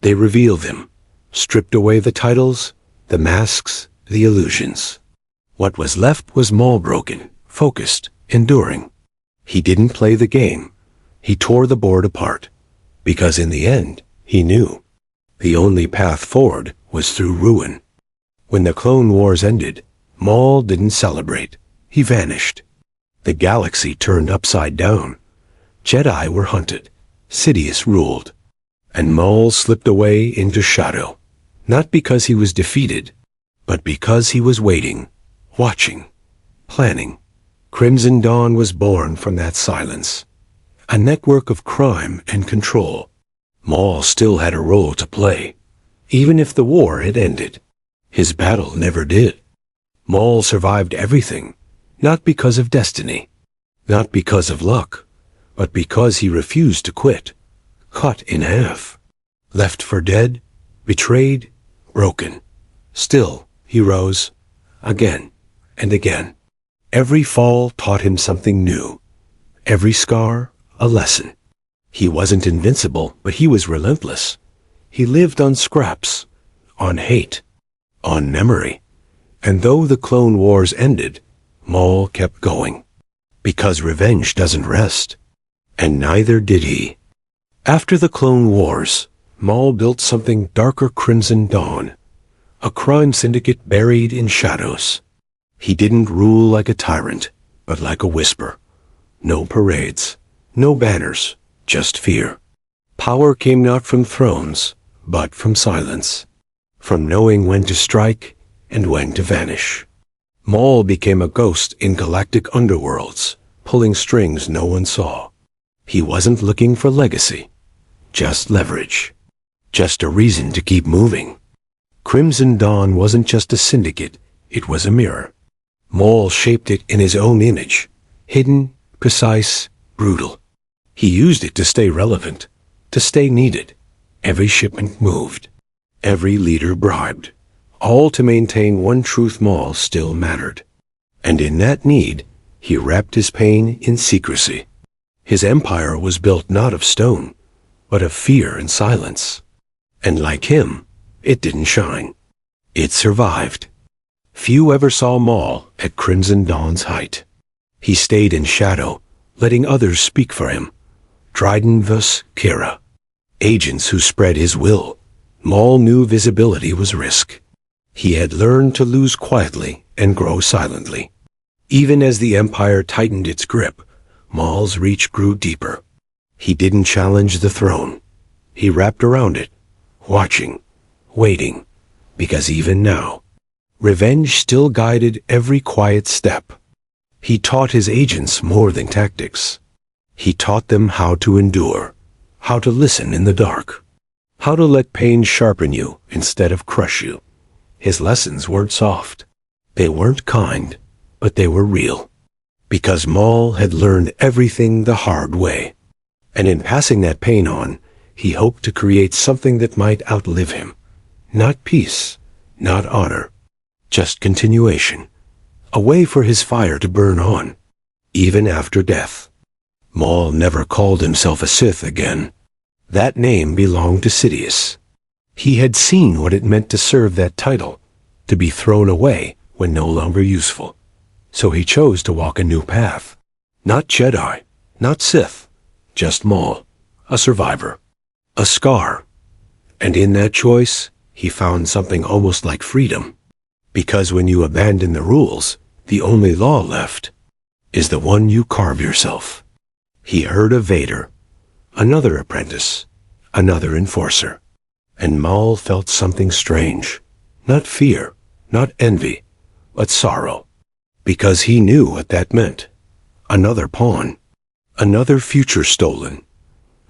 They revealed him, stripped away the titles, the masks, the illusions. What was left was Maul broken, focused, enduring. He didn't play the game. He tore the board apart, because in the end, he knew the only path forward was through ruin. When the Clone Wars ended, Maul didn't celebrate. He vanished. The galaxy turned upside down. Jedi were hunted. Sidious ruled. And Maul slipped away into shadow, not because he was defeated, but because he was waiting, watching, planning. Crimson Dawn was born from that silence, a network of crime and control. Maul still had a role to play, even if the war had ended. His battle never did. Maul survived everything, not because of destiny, not because of luck, but because he refused to quit, cut in half, left for dead, betrayed, broken. Still, he rose, again and again. Every fall taught him something new. Every scar, a lesson. He wasn't invincible, but he was relentless. He lived on scraps, on hate, on memory. And though the Clone Wars ended, Maul kept going. Because revenge doesn't rest. And neither did he. After the Clone Wars, Maul built something darker. Crimson Dawn, a crime syndicate buried in shadows. He didn't rule like a tyrant, but like a whisper. No parades, no banners, just fear. Power came not from thrones, but from silence, from knowing when to strike and when to vanish. Maul became a ghost in galactic underworlds, pulling strings no one saw. He wasn't looking for legacy, just leverage, just a reason to keep moving. Crimson Dawn wasn't just a syndicate, it was a mirror. Maul shaped it in his own image, hidden, precise, brutal. He used it to stay relevant, to stay needed. Every shipment moved, every leader bribed, all to maintain one truth: Maul still mattered. And in that need, he wrapped his pain in secrecy. His empire was built not of stone, but of fear and silence. And like him, it didn't shine. It survived. Few ever saw Maul at Crimson Dawn's height. He stayed in shadow, letting others speak for him. Dryden vs. Kira. Agents who spread his will. Maul knew visibility was risk. He had learned to lose quietly and grow silently. Even as the Empire tightened its grip, Maul's reach grew deeper. He didn't challenge the throne. He wrapped around it, watching, waiting, because even now, revenge still guided every quiet step. He taught his agents more than tactics. He taught them how to endure, how to listen in the dark, how to let pain sharpen you instead of crush you. His lessons weren't soft. They weren't kind, but they were real. Because Maul had learned everything the hard way. And in passing that pain on, he hoped to create something that might outlive him. Not peace, not honor, just continuation. A way for his fire to burn on, even after death. Maul never called himself a Sith again. That name belonged to Sidious. He had seen what it meant to serve that title, to be thrown away when no longer useful. So he chose to walk a new path. Not Jedi, not Sith, just Maul, a survivor, a scar. And in that choice, he found something almost like freedom. Because when you abandon the rules, the only law left is the one you carve yourself. He heard of Vader, another apprentice, another enforcer. And Maul felt something strange. Not fear, not envy, but sorrow. Because he knew what that meant. Another pawn. Another future stolen.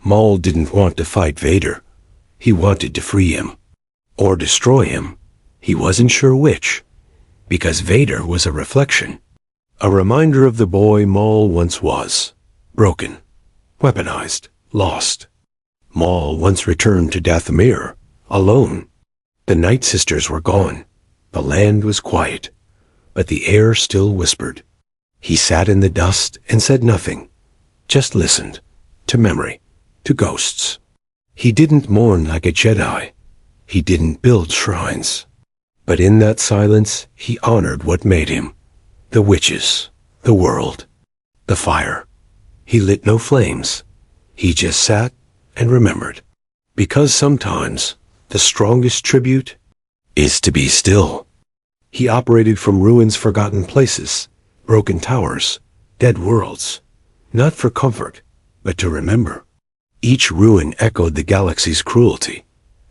Maul didn't want to fight Vader. He wanted to free him. Or destroy him. He wasn't sure which. Because Vader was a reflection. A reminder of the boy Maul once was. Broken. Weaponized. Lost. Maul once returned to Dathomir. Alone. The Night Sisters were gone. The land was quiet. But the air still whispered. He sat in the dust and said nothing. Just listened. To memory. To ghosts. He didn't mourn like a Jedi. He didn't build shrines. But in that silence, he honored what made him. The witches. The world. The fire. He lit no flames. He just sat and remembered. Because sometimes, the strongest tribute is to be still. He operated from ruins, forgotten places, broken towers, dead worlds. Not for comfort, but to remember. Each ruin echoed the galaxy's cruelty.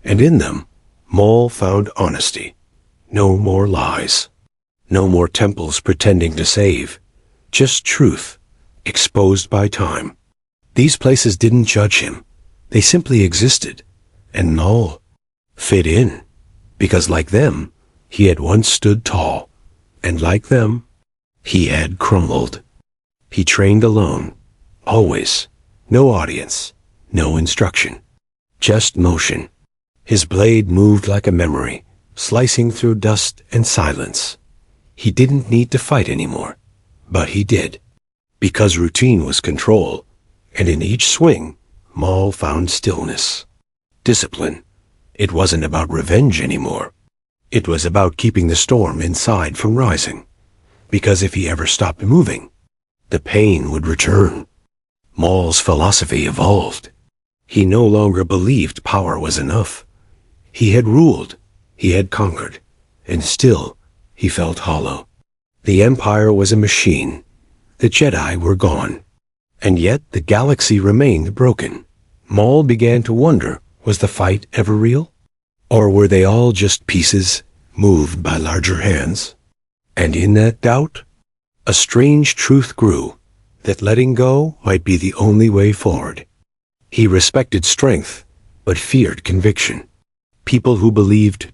And in them, Maul found honesty. No more lies. No more temples pretending to save. Just truth, exposed by time. These places didn't judge him. They simply existed. And Maul fit in. Because like them, he had once stood tall. And like them, he had crumbled. He trained alone. Always. No audience. No instruction. Just motion. His blade moved like a memory, slicing through dust and silence. He didn't need to fight anymore. But he did. Because routine was control. And in each swing, Maul found stillness. Discipline. It wasn't about revenge anymore. It was about keeping the storm inside from rising. Because if he ever stopped moving, the pain would return. Maul's philosophy evolved. He no longer believed power was enough. He had ruled, he had conquered, and still he felt hollow. The Empire was a machine. The Jedi were gone. And yet the galaxy remained broken. Maul began to wonder, was the fight ever real? Or were they all just pieces, moved by larger hands? And in that doubt, a strange truth grew. that letting go might be the only way forward. He respected strength, but feared conviction. People who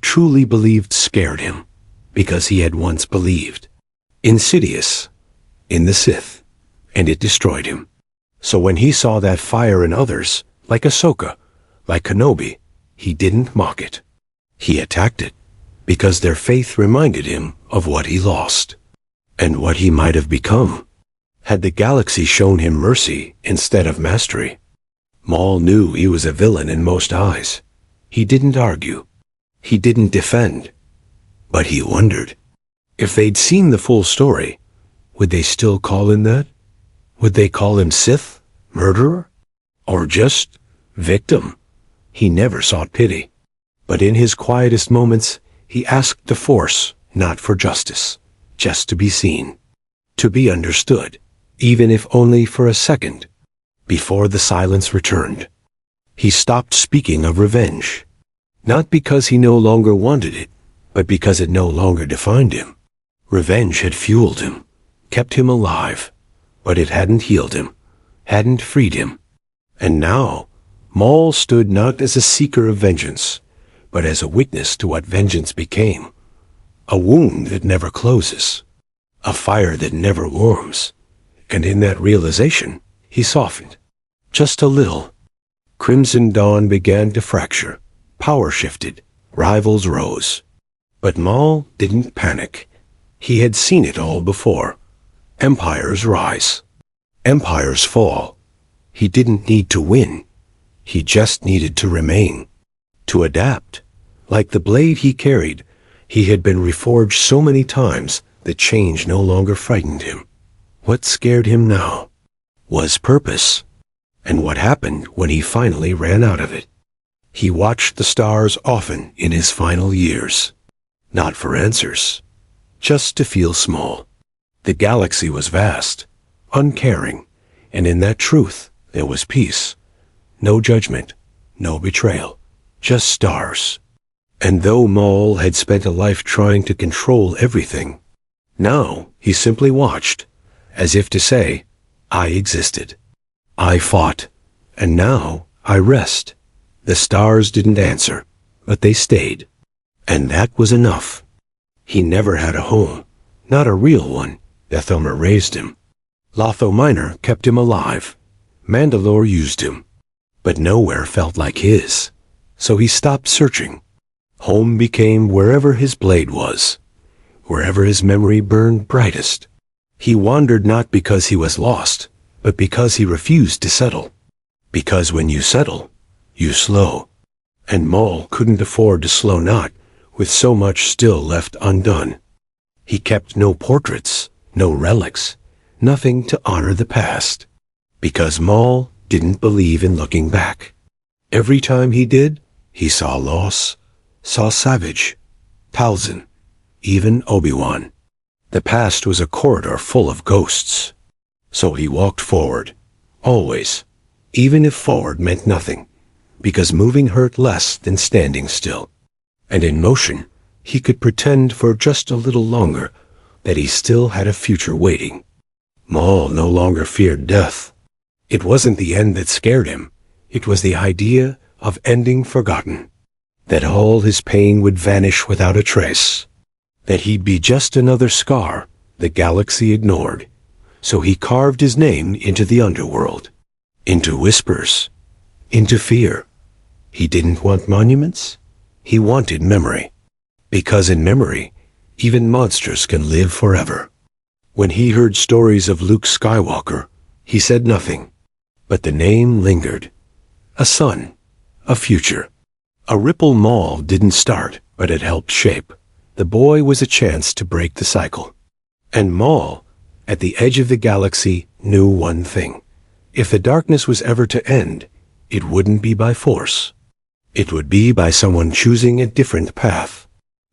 truly believed, scared him, because he had once believed. Insidious, in the Sith, and it destroyed him. So when he saw that fire in others, like Ahsoka, like Kenobi, he didn't mock it. He attacked it, because their faith reminded him of what he lost, and what he might have become, had the galaxy shown him mercy instead of mastery. Maul knew he was a villain in most eyes. He didn't argue. He didn't defend. But he wondered, if they'd seen the full story, would they still call him that? Would they call him Sith, murderer, or just victim? He never sought pity. But in his quietest moments, he asked the Force not for justice, just to be seen, to be understood, even if only for a second. Before the silence returned, he stopped speaking of revenge, not because he no longer wanted it, but because it no longer defined him. Revenge had fueled him, kept him alive, but it hadn't healed him, hadn't freed him. And now, Maul stood not as a seeker of vengeance, but as a witness to what vengeance became. A wound that never closes, a fire that never warms. And in that realization, he softened, just a little. Crimson Dawn began to fracture, power shifted, rivals rose. But Maul didn't panic. He had seen it all before. Empires rise. Empires fall. He didn't need to win. He just needed to remain, to adapt. Like the blade he carried, he had been reforged so many times that change no longer frightened him. What scared him now was purpose, and what happened when he finally ran out of it. He watched the stars often in his final years, not for answers, just to feel small. The galaxy was vast, uncaring, and in that truth there was peace. No judgment, no betrayal, just stars. And though Maul had spent a life trying to control everything, now he simply watched, as if to say, I existed. I fought, and now I rest. The stars didn't answer, but they stayed. And that was enough. He never had a home, not a real one. Dathomir raised him. Lotho Minor kept him alive. Mandalore used him. But nowhere felt like his. So he stopped searching. Home became wherever his blade was, wherever his memory burned brightest. He wandered not because he was lost, but because he refused to settle. Because when you settle, you slow. And Maul couldn't afford to slow not, with so much still left undone. He kept no portraits, no relics, nothing to honor the past. Because Maul didn't believe in looking back. Every time he did, he saw loss, saw Savage, Talzin, even Obi-Wan. The past was a corridor full of ghosts. So he walked forward, always, even if forward meant nothing, because moving hurt less than standing still. And in motion, he could pretend for just a little longer that he still had a future waiting. Maul no longer feared death. It wasn't the end that scared him. It was the idea of ending forgotten. That all his pain would vanish without a trace. That he'd be just another scar the galaxy ignored. So he carved his name into the underworld, into whispers, into fear. He didn't want monuments. He wanted memory. Because in memory, even monsters can live forever. When he heard stories of Luke Skywalker, he said nothing. But the name lingered. A son, a future. A ripple Maul didn't start, but it helped shape. The boy was a chance to break the cycle. And Maul, at the edge of the galaxy, knew one thing. If the darkness was ever to end, it wouldn't be by force. It would be by someone choosing a different path.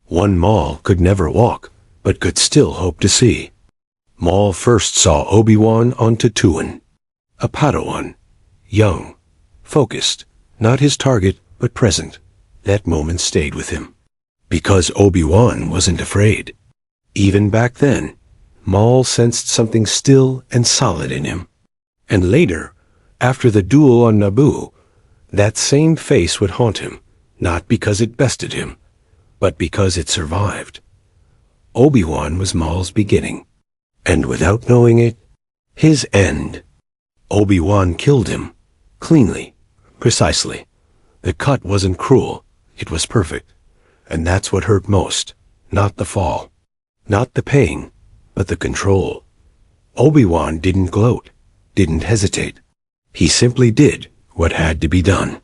One Maul could never walk, but could still hope to see. Maul first saw Obi-Wan on Tatooine. A Padawan, young, focused, not his target, but present. That moment stayed with him. Because Obi-Wan wasn't afraid. Even back then, Maul sensed something still and solid in him. And later, after the duel on Naboo, that same face would haunt him, not because it bested him, but because it survived. Obi-Wan was Maul's beginning, and without knowing it, his end. Obi-Wan killed him, cleanly, precisely. The cut wasn't cruel, it was perfect, and that's what hurt most, not the fall, not the pain, but the control. Obi-Wan didn't gloat, didn't hesitate. He simply did what had to be done.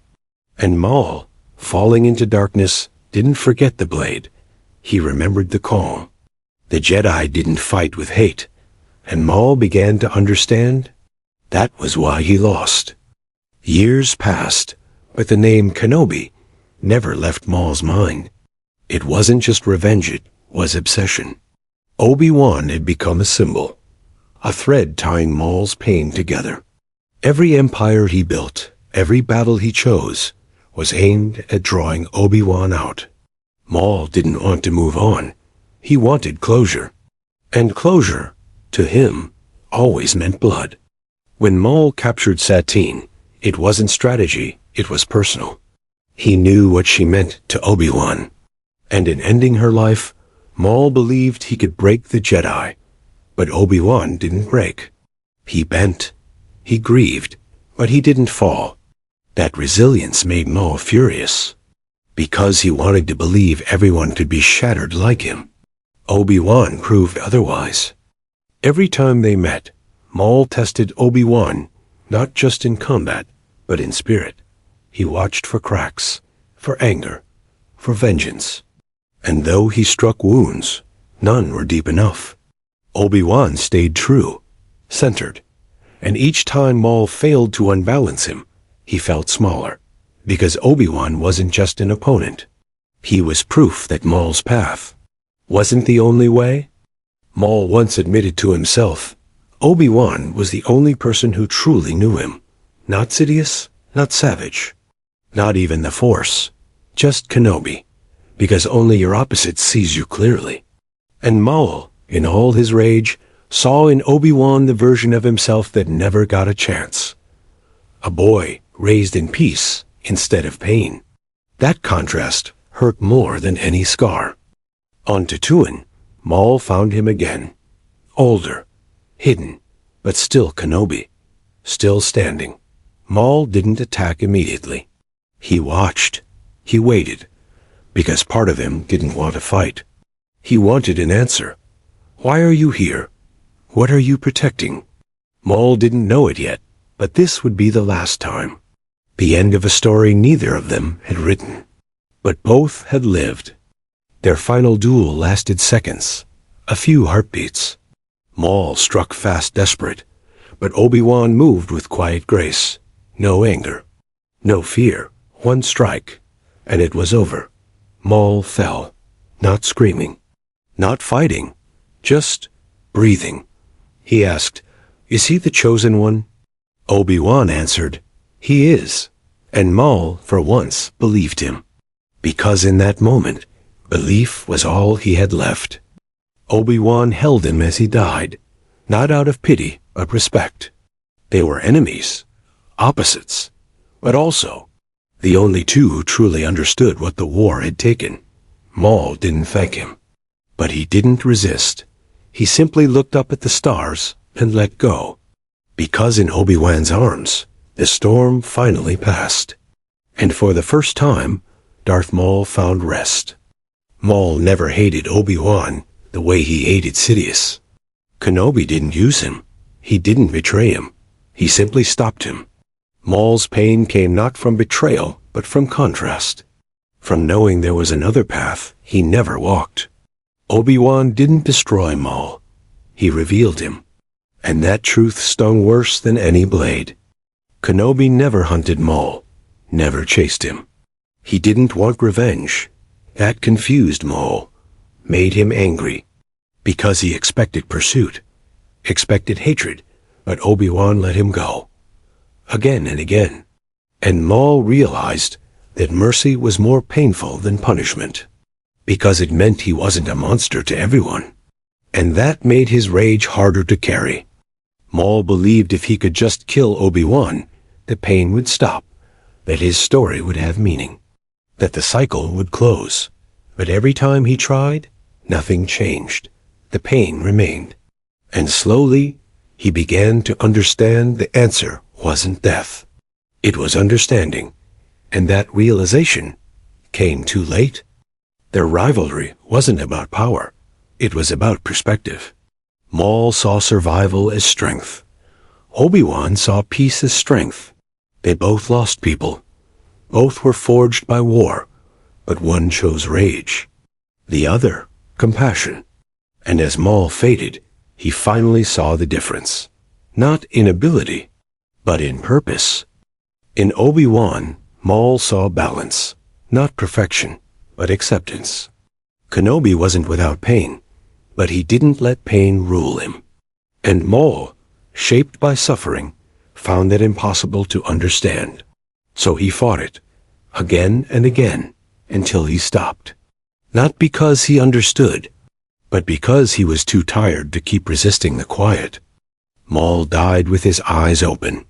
And Maul, falling into darkness, didn't forget the blade. He remembered the calm. The Jedi didn't fight with hate, and Maul began to understand that was why he lost. Years passed, but the name Kenobi never left Maul's mind. It wasn't just revenge, it was obsession. Obi-Wan had become a symbol, a thread tying Maul's pain together. Every empire he built, every battle he chose, was aimed at drawing Obi-Wan out. Maul didn't want to move on. He wanted closure. And closure, to him, always meant blood. When Maul captured Satine, it wasn't strategy, it was personal. He knew what she meant to Obi-Wan. And in ending her life, Maul believed he could break the Jedi. But Obi-Wan didn't break. He bent. He grieved, but he didn't fall. That resilience made Maul furious, because he wanted to believe everyone could be shattered like him. Obi-Wan proved otherwise. Every time they met, Maul tested Obi-Wan, not just in combat, but in spirit. He watched for cracks, for anger, for vengeance. And though he struck wounds, none were deep enough. Obi-Wan stayed true, centered, and each time Maul failed to unbalance him, he felt smaller, because Obi-Wan wasn't just an opponent. He was proof that Maul's path wasn't the only way. Maul once admitted to himself, Obi-Wan was the only person who truly knew him. Not Sidious, not Savage, not even the Force, just Kenobi, because only your opposite sees you clearly. And Maul, in all his rage, saw in Obi-Wan the version of himself that never got a chance. A boy raised in peace instead of pain. That contrast hurt more than any scar. On Tatooine, Maul found him again. Older, hidden, but still Kenobi. Still standing. Maul didn't attack immediately. He watched. He waited. Because part of him didn't want to fight. He wanted an answer. Why are you here? What are you protecting? Maul didn't know it yet, but this would be the last time. The end of a story neither of them had written. But both had lived. Their final duel lasted seconds, a few heartbeats. Maul struck fast, desperate, but Obi-Wan moved with quiet grace. No anger, no fear. One strike, and it was over. Maul fell, not screaming, not fighting, just breathing. He asked, "Is he the chosen one?" Obi-Wan answered, "He is." And Maul, for once, believed him. Because in that moment, belief was all he had left. Obi-Wan held him as he died, not out of pity, but respect. They were enemies, opposites, but also the only two who truly understood what the war had taken. Maul didn't thank him, but he didn't resist. He simply looked up at the stars and let go. Because in Obi-Wan's arms, the storm finally passed. And for the first time, Darth Maul found rest. Maul never hated Obi-Wan the way he hated Sidious. Kenobi didn't use him. He didn't betray him. He simply stopped him. Maul's pain came not from betrayal, but from contrast. From knowing there was another path he never walked. Obi-Wan didn't destroy Maul. He revealed him. And that truth stung worse than any blade. Kenobi never hunted Maul, never chased him. He didn't want revenge. That confused Maul, made him angry. Because he expected pursuit, expected hatred, but Obi-Wan let him go. Again and again. And Maul realized that mercy was more painful than punishment. Because it meant he wasn't a monster to everyone. and that made his rage harder to carry. Maul believed if he could just kill Obi-Wan, the pain would stop, that his story would have meaning, that the cycle would close. But every time he tried, nothing changed. The pain remained. And slowly, he began to understand the answer wasn't death. It was understanding, and that realization came too late. Their rivalry wasn't about power. It was about perspective. Maul saw survival as strength. Obi-Wan saw peace as strength. They both lost people. Both were forged by war, but one chose rage. The other, compassion. And as Maul faded, he finally saw the difference. Not in ability, but in purpose. In Obi-Wan, Maul saw balance. Not perfection, but acceptance. Kenobi wasn't without pain, but he didn't let pain rule him. And Maul, shaped by suffering, found it impossible to understand. So he fought it, again and again, until he stopped. Not because he understood, but because he was too tired to keep resisting the quiet. Maul died with his eyes open,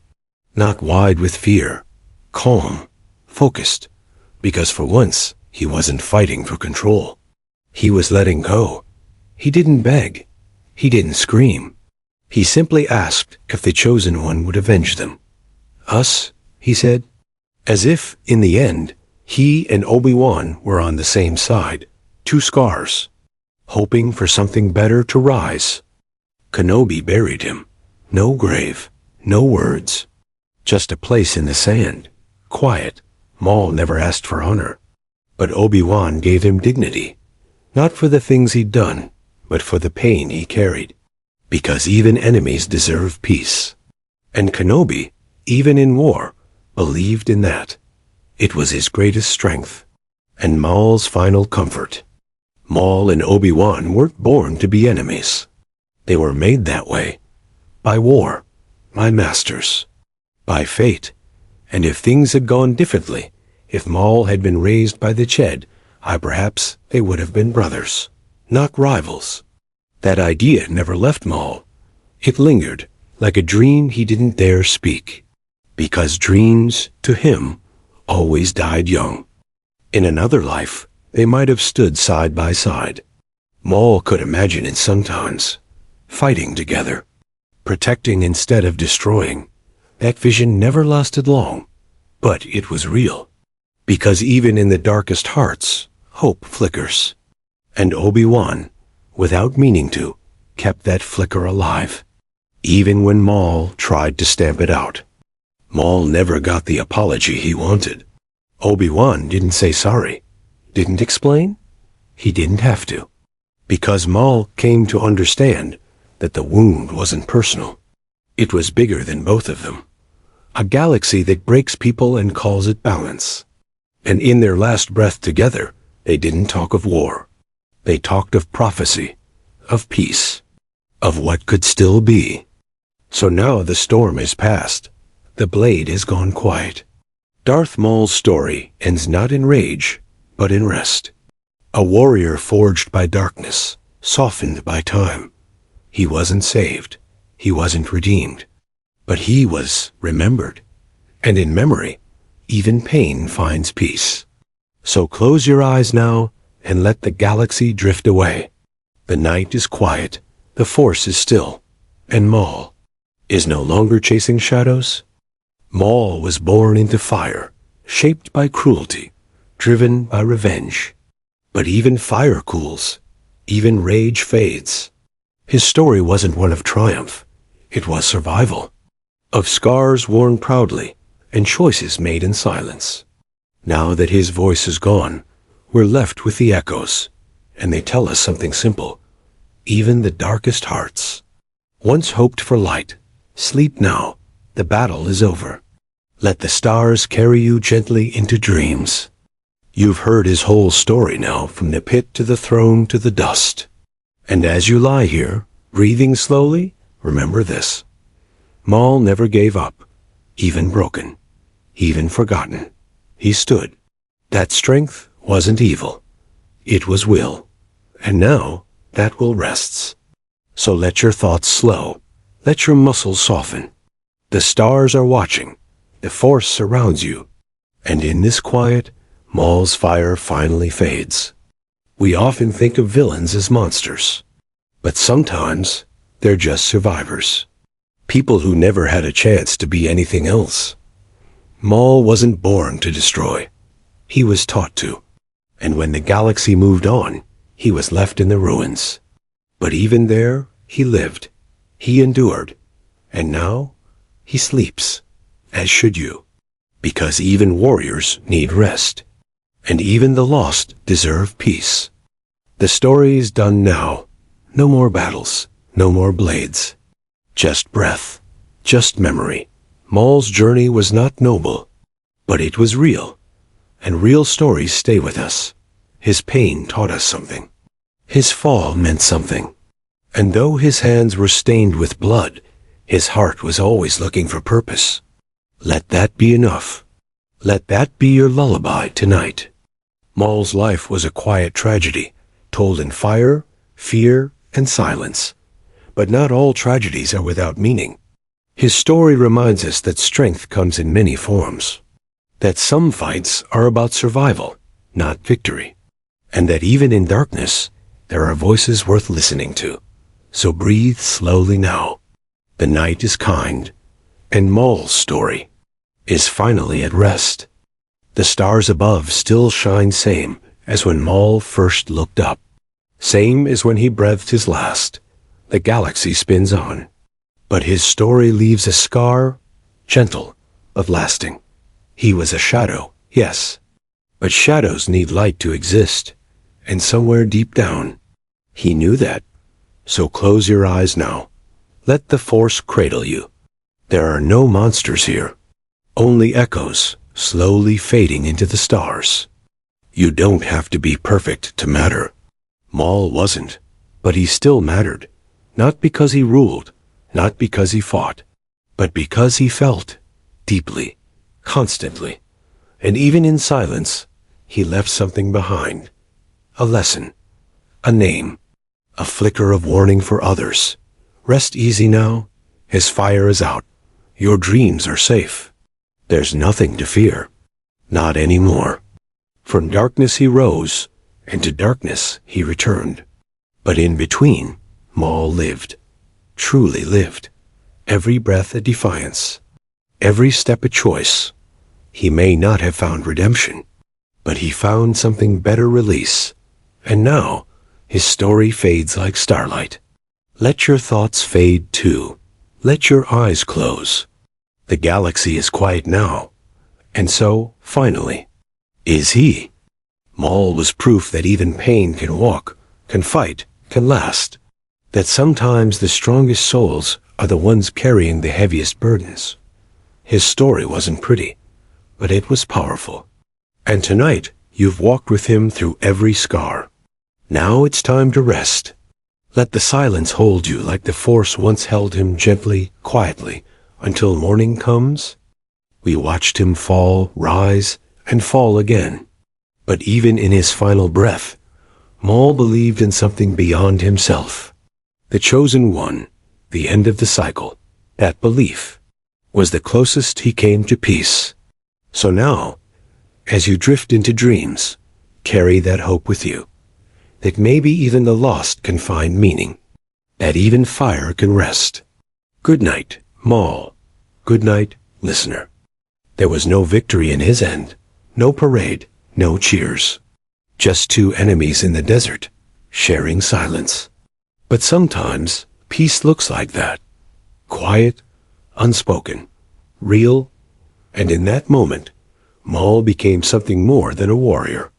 not wide with fear, calm, focused, because for once he wasn't fighting for control. He was letting go. He didn't beg. He didn't scream. He simply asked if the Chosen One would avenge them. Us, he said, as if, in the end, he and Obi-Wan were on the same side, two scars, hoping for something better to rise. Kenobi buried him. No grave, no words, just a place in the sand, quiet. Maul never asked for honor, but Obi-Wan gave him dignity, not for the things he'd done, but for the pain he carried, because even enemies deserve peace. And Kenobi, even in war, believed in that. It was his greatest strength, and Maul's final comfort. Maul and Obi-Wan weren't born to be enemies. They were made that way, by war, by masters, by fate. And if things had gone differently, if Maul had been raised by the Ched, perhaps they would have been brothers, not rivals. That idea never left Maul. It lingered, like a dream he didn't dare speak, because dreams, to him, always died young. In another life, they might have stood side by side. Maul could imagine it sometimes, fighting together, protecting instead of destroying. That vision never lasted long, but it was real, because even in the darkest hearts, hope flickers. And Obi-Wan, without meaning to, kept that flicker alive, even when Maul tried to stamp it out. Maul never got the apology he wanted. Obi-Wan didn't say sorry, didn't explain. He didn't have to, because Maul came to understand that the wound wasn't personal. It was bigger than both of them. A galaxy that breaks people and calls it balance. And in their last breath together, they didn't talk of war. They talked of prophecy, of peace, of what could still be. So now the storm is past. The blade has gone quiet. Darth Maul's story ends not in rage, but in rest. A warrior forged by darkness, softened by time. He wasn't saved. He wasn't redeemed. But he was remembered. And in memory, even pain finds peace. So close your eyes now and let the galaxy drift away. The night is quiet, the Force is still, and Maul is no longer chasing shadows. Maul was born into fire, shaped by cruelty, driven by revenge. But even fire cools, even rage fades. His story wasn't one of triumph, it was survival, of scars worn proudly and choices made in silence. Now that his voice is gone, we're left with the echoes, and they tell us something simple. Even the darkest hearts, once hoped for light, sleep now. The battle is over. Let the stars carry you gently into dreams. You've heard his whole story now, from the pit to the throne to the dust. And as you lie here, breathing slowly, remember this. Maul never gave up, even broken, even forgotten. He stood. That strength wasn't evil. It was will. And now that will rests. So let your thoughts slow. Let your muscles soften. The stars are watching. The force surrounds you. And in this quiet, Maul's fire finally fades. We often think of villains as monsters. But sometimes, they're just survivors. People who never had a chance to be anything else. Maul wasn't born to destroy. He was taught to. And when the galaxy moved on, he was left in the ruins. But even there, he lived. He endured. And now, he sleeps. As should you. Because even warriors need rest. And even the lost deserve peace. The story's done now. No more battles. No more blades. Just breath. Just memory. Maul's journey was not noble. But it was real. And real stories stay with us. His pain taught us something. His fall meant something. And though his hands were stained with blood, his heart was always looking for purpose. Let that be enough. Let that be your lullaby tonight. Maul's life was a quiet tragedy, told in fire, fear, and silence. But not all tragedies are without meaning. His story reminds us that strength comes in many forms. That some fights are about survival, not victory. And that even in darkness, there are voices worth listening to. So breathe slowly now. The night is kind, and Maul's story is finally at rest. The stars above still shine same as when Maul first looked up. Same as when he breathed his last. The galaxy spins on. But his story leaves a scar, gentle, but lasting. He was a shadow, yes. But shadows need light to exist. And somewhere deep down, he knew that. So close your eyes now. Let the force cradle you. There are no monsters here. Only echoes, slowly fading into the stars. You don't have to be perfect to matter. Maul wasn't, but he still mattered. Not because he ruled, not because he fought, but because he felt, deeply, constantly. And even in silence, he left something behind. A lesson, a name, a flicker of warning for others. Rest easy now. His fire is out. Your dreams are safe. There's nothing to fear. Not anymore. From darkness he rose, and to darkness he returned. But in between, Maul lived. Truly lived. Every breath a defiance. Every step a choice. He may not have found redemption, but he found something better release. And now, his story fades like starlight. Let your thoughts fade too. Let your eyes close. The galaxy is quiet now. And so, finally, is he. Maul was proof that even pain can walk, can fight, can last. That sometimes the strongest souls are the ones carrying the heaviest burdens. His story wasn't pretty, but it was powerful. And tonight, you've walked with him through every scar. Now it's time to rest. Let the silence hold you like the Force once held him gently, quietly, until morning comes. We watched him fall, rise, and fall again. But even in his final breath, Maul believed in something beyond himself. The chosen one, the end of the cycle, that belief, was the closest he came to peace. So now, as you drift into dreams, carry that hope with you. That maybe even the lost can find meaning. That even fire can rest. Good night, Maul. Good night, listener. There was no victory in his end. No parade, no cheers. Just two enemies in the desert, sharing silence. But sometimes, peace looks like that. Quiet, unspoken, real, and in that moment, Maul became something more than a warrior.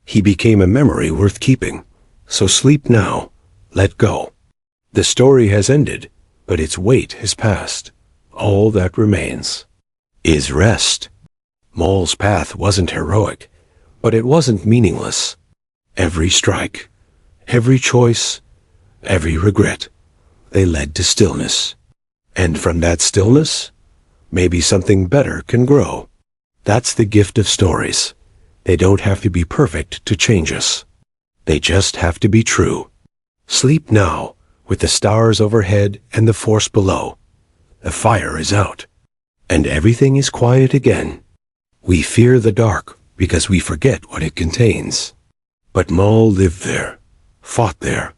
He became a memory worth keeping. So sleep now. Let go. The story has ended, but its weight has passed. All that remains is rest. Maul's path wasn't heroic, but it wasn't meaningless. Every strike, every choice, every regret, they led to stillness. And from that stillness, maybe something better can grow. That's the gift of stories. They don't have to be perfect to change us. They just have to be true. Sleep now, with the stars overhead and the force below. The fire is out, and everything is quiet again. We fear the dark because we forget what it contains. But Maul lived there, fought there,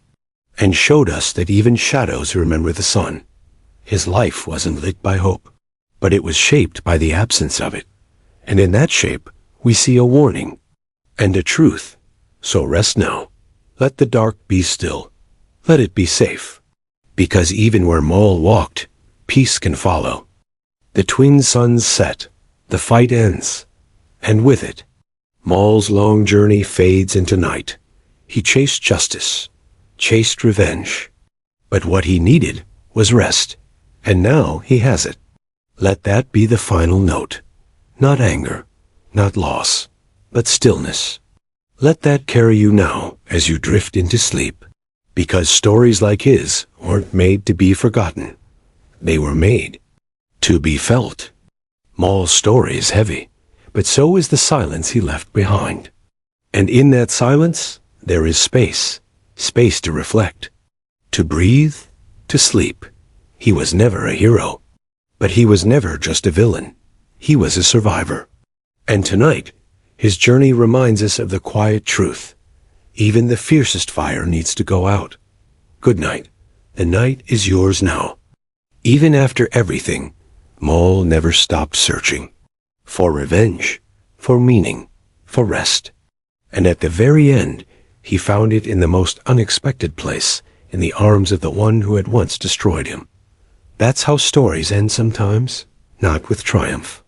and showed us that even shadows remember the sun. His life wasn't lit by hope, but it was shaped by the absence of it. And in that shape, we see a warning and a truth. So rest now. Let the dark be still. Let it be safe. Because even where Maul walked, peace can follow. The twin suns set, the fight ends, and with it, Maul's long journey fades into night. He chased justice, chased revenge, but what he needed was rest, and now he has it. Let that be the final note. Not anger, not loss, but stillness. Let that carry you now as you drift into sleep, because stories like his weren't made to be forgotten. They were made to be felt. Maul's story is heavy, but so is the silence he left behind. And in that silence, there is space, space to reflect, to breathe, to sleep. He was never a hero, but he was never just a villain. He was a survivor. And tonight, his journey reminds us of the quiet truth. Even the fiercest fire needs to go out. Good night. The night is yours now. Even after everything, Maul never stopped searching. For revenge, for meaning, for rest. And at the very end, he found it in the most unexpected place, in the arms of the one who had once destroyed him. That's how stories end sometimes, not with triumph,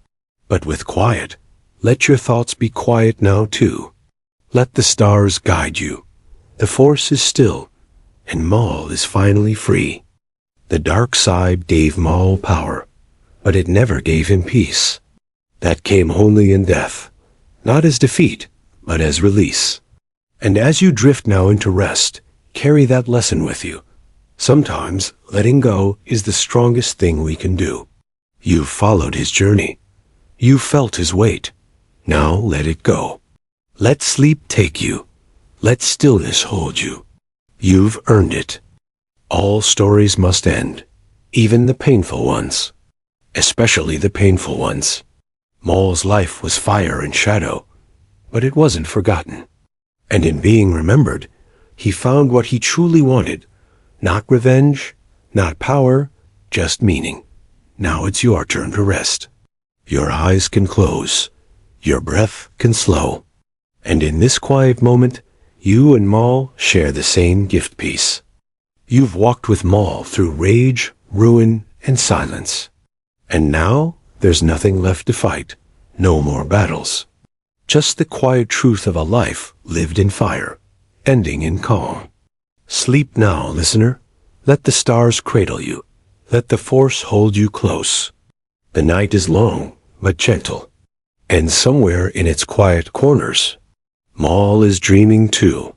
but with quiet. Let your thoughts be quiet now too. Let the stars guide you. The force is still, and Maul is finally free. The dark side gave Maul power, but it never gave him peace. That came only in death, not as defeat, but as release. And as you drift now into rest, carry that lesson with you. Sometimes letting go is the strongest thing we can do. You've followed his journey. You felt his weight. Now let it go. Let sleep take you. Let stillness hold you. You've earned it. All stories must end, even the painful ones. Especially the painful ones. Maul's life was fire and shadow, but it wasn't forgotten. And in being remembered, he found what he truly wanted. Not revenge, not power, just meaning. Now it's your turn to rest. Your eyes can close. Your breath can slow. And in this quiet moment, you and Maul share the same gift piece. You've walked with Maul through rage, ruin, and silence. And now, there's nothing left to fight. No more battles. Just the quiet truth of a life lived in fire, ending in calm. Sleep now, listener. Let the stars cradle you. Let the force hold you close. The night is long, but gentle. And somewhere in its quiet corners, Maul is dreaming too.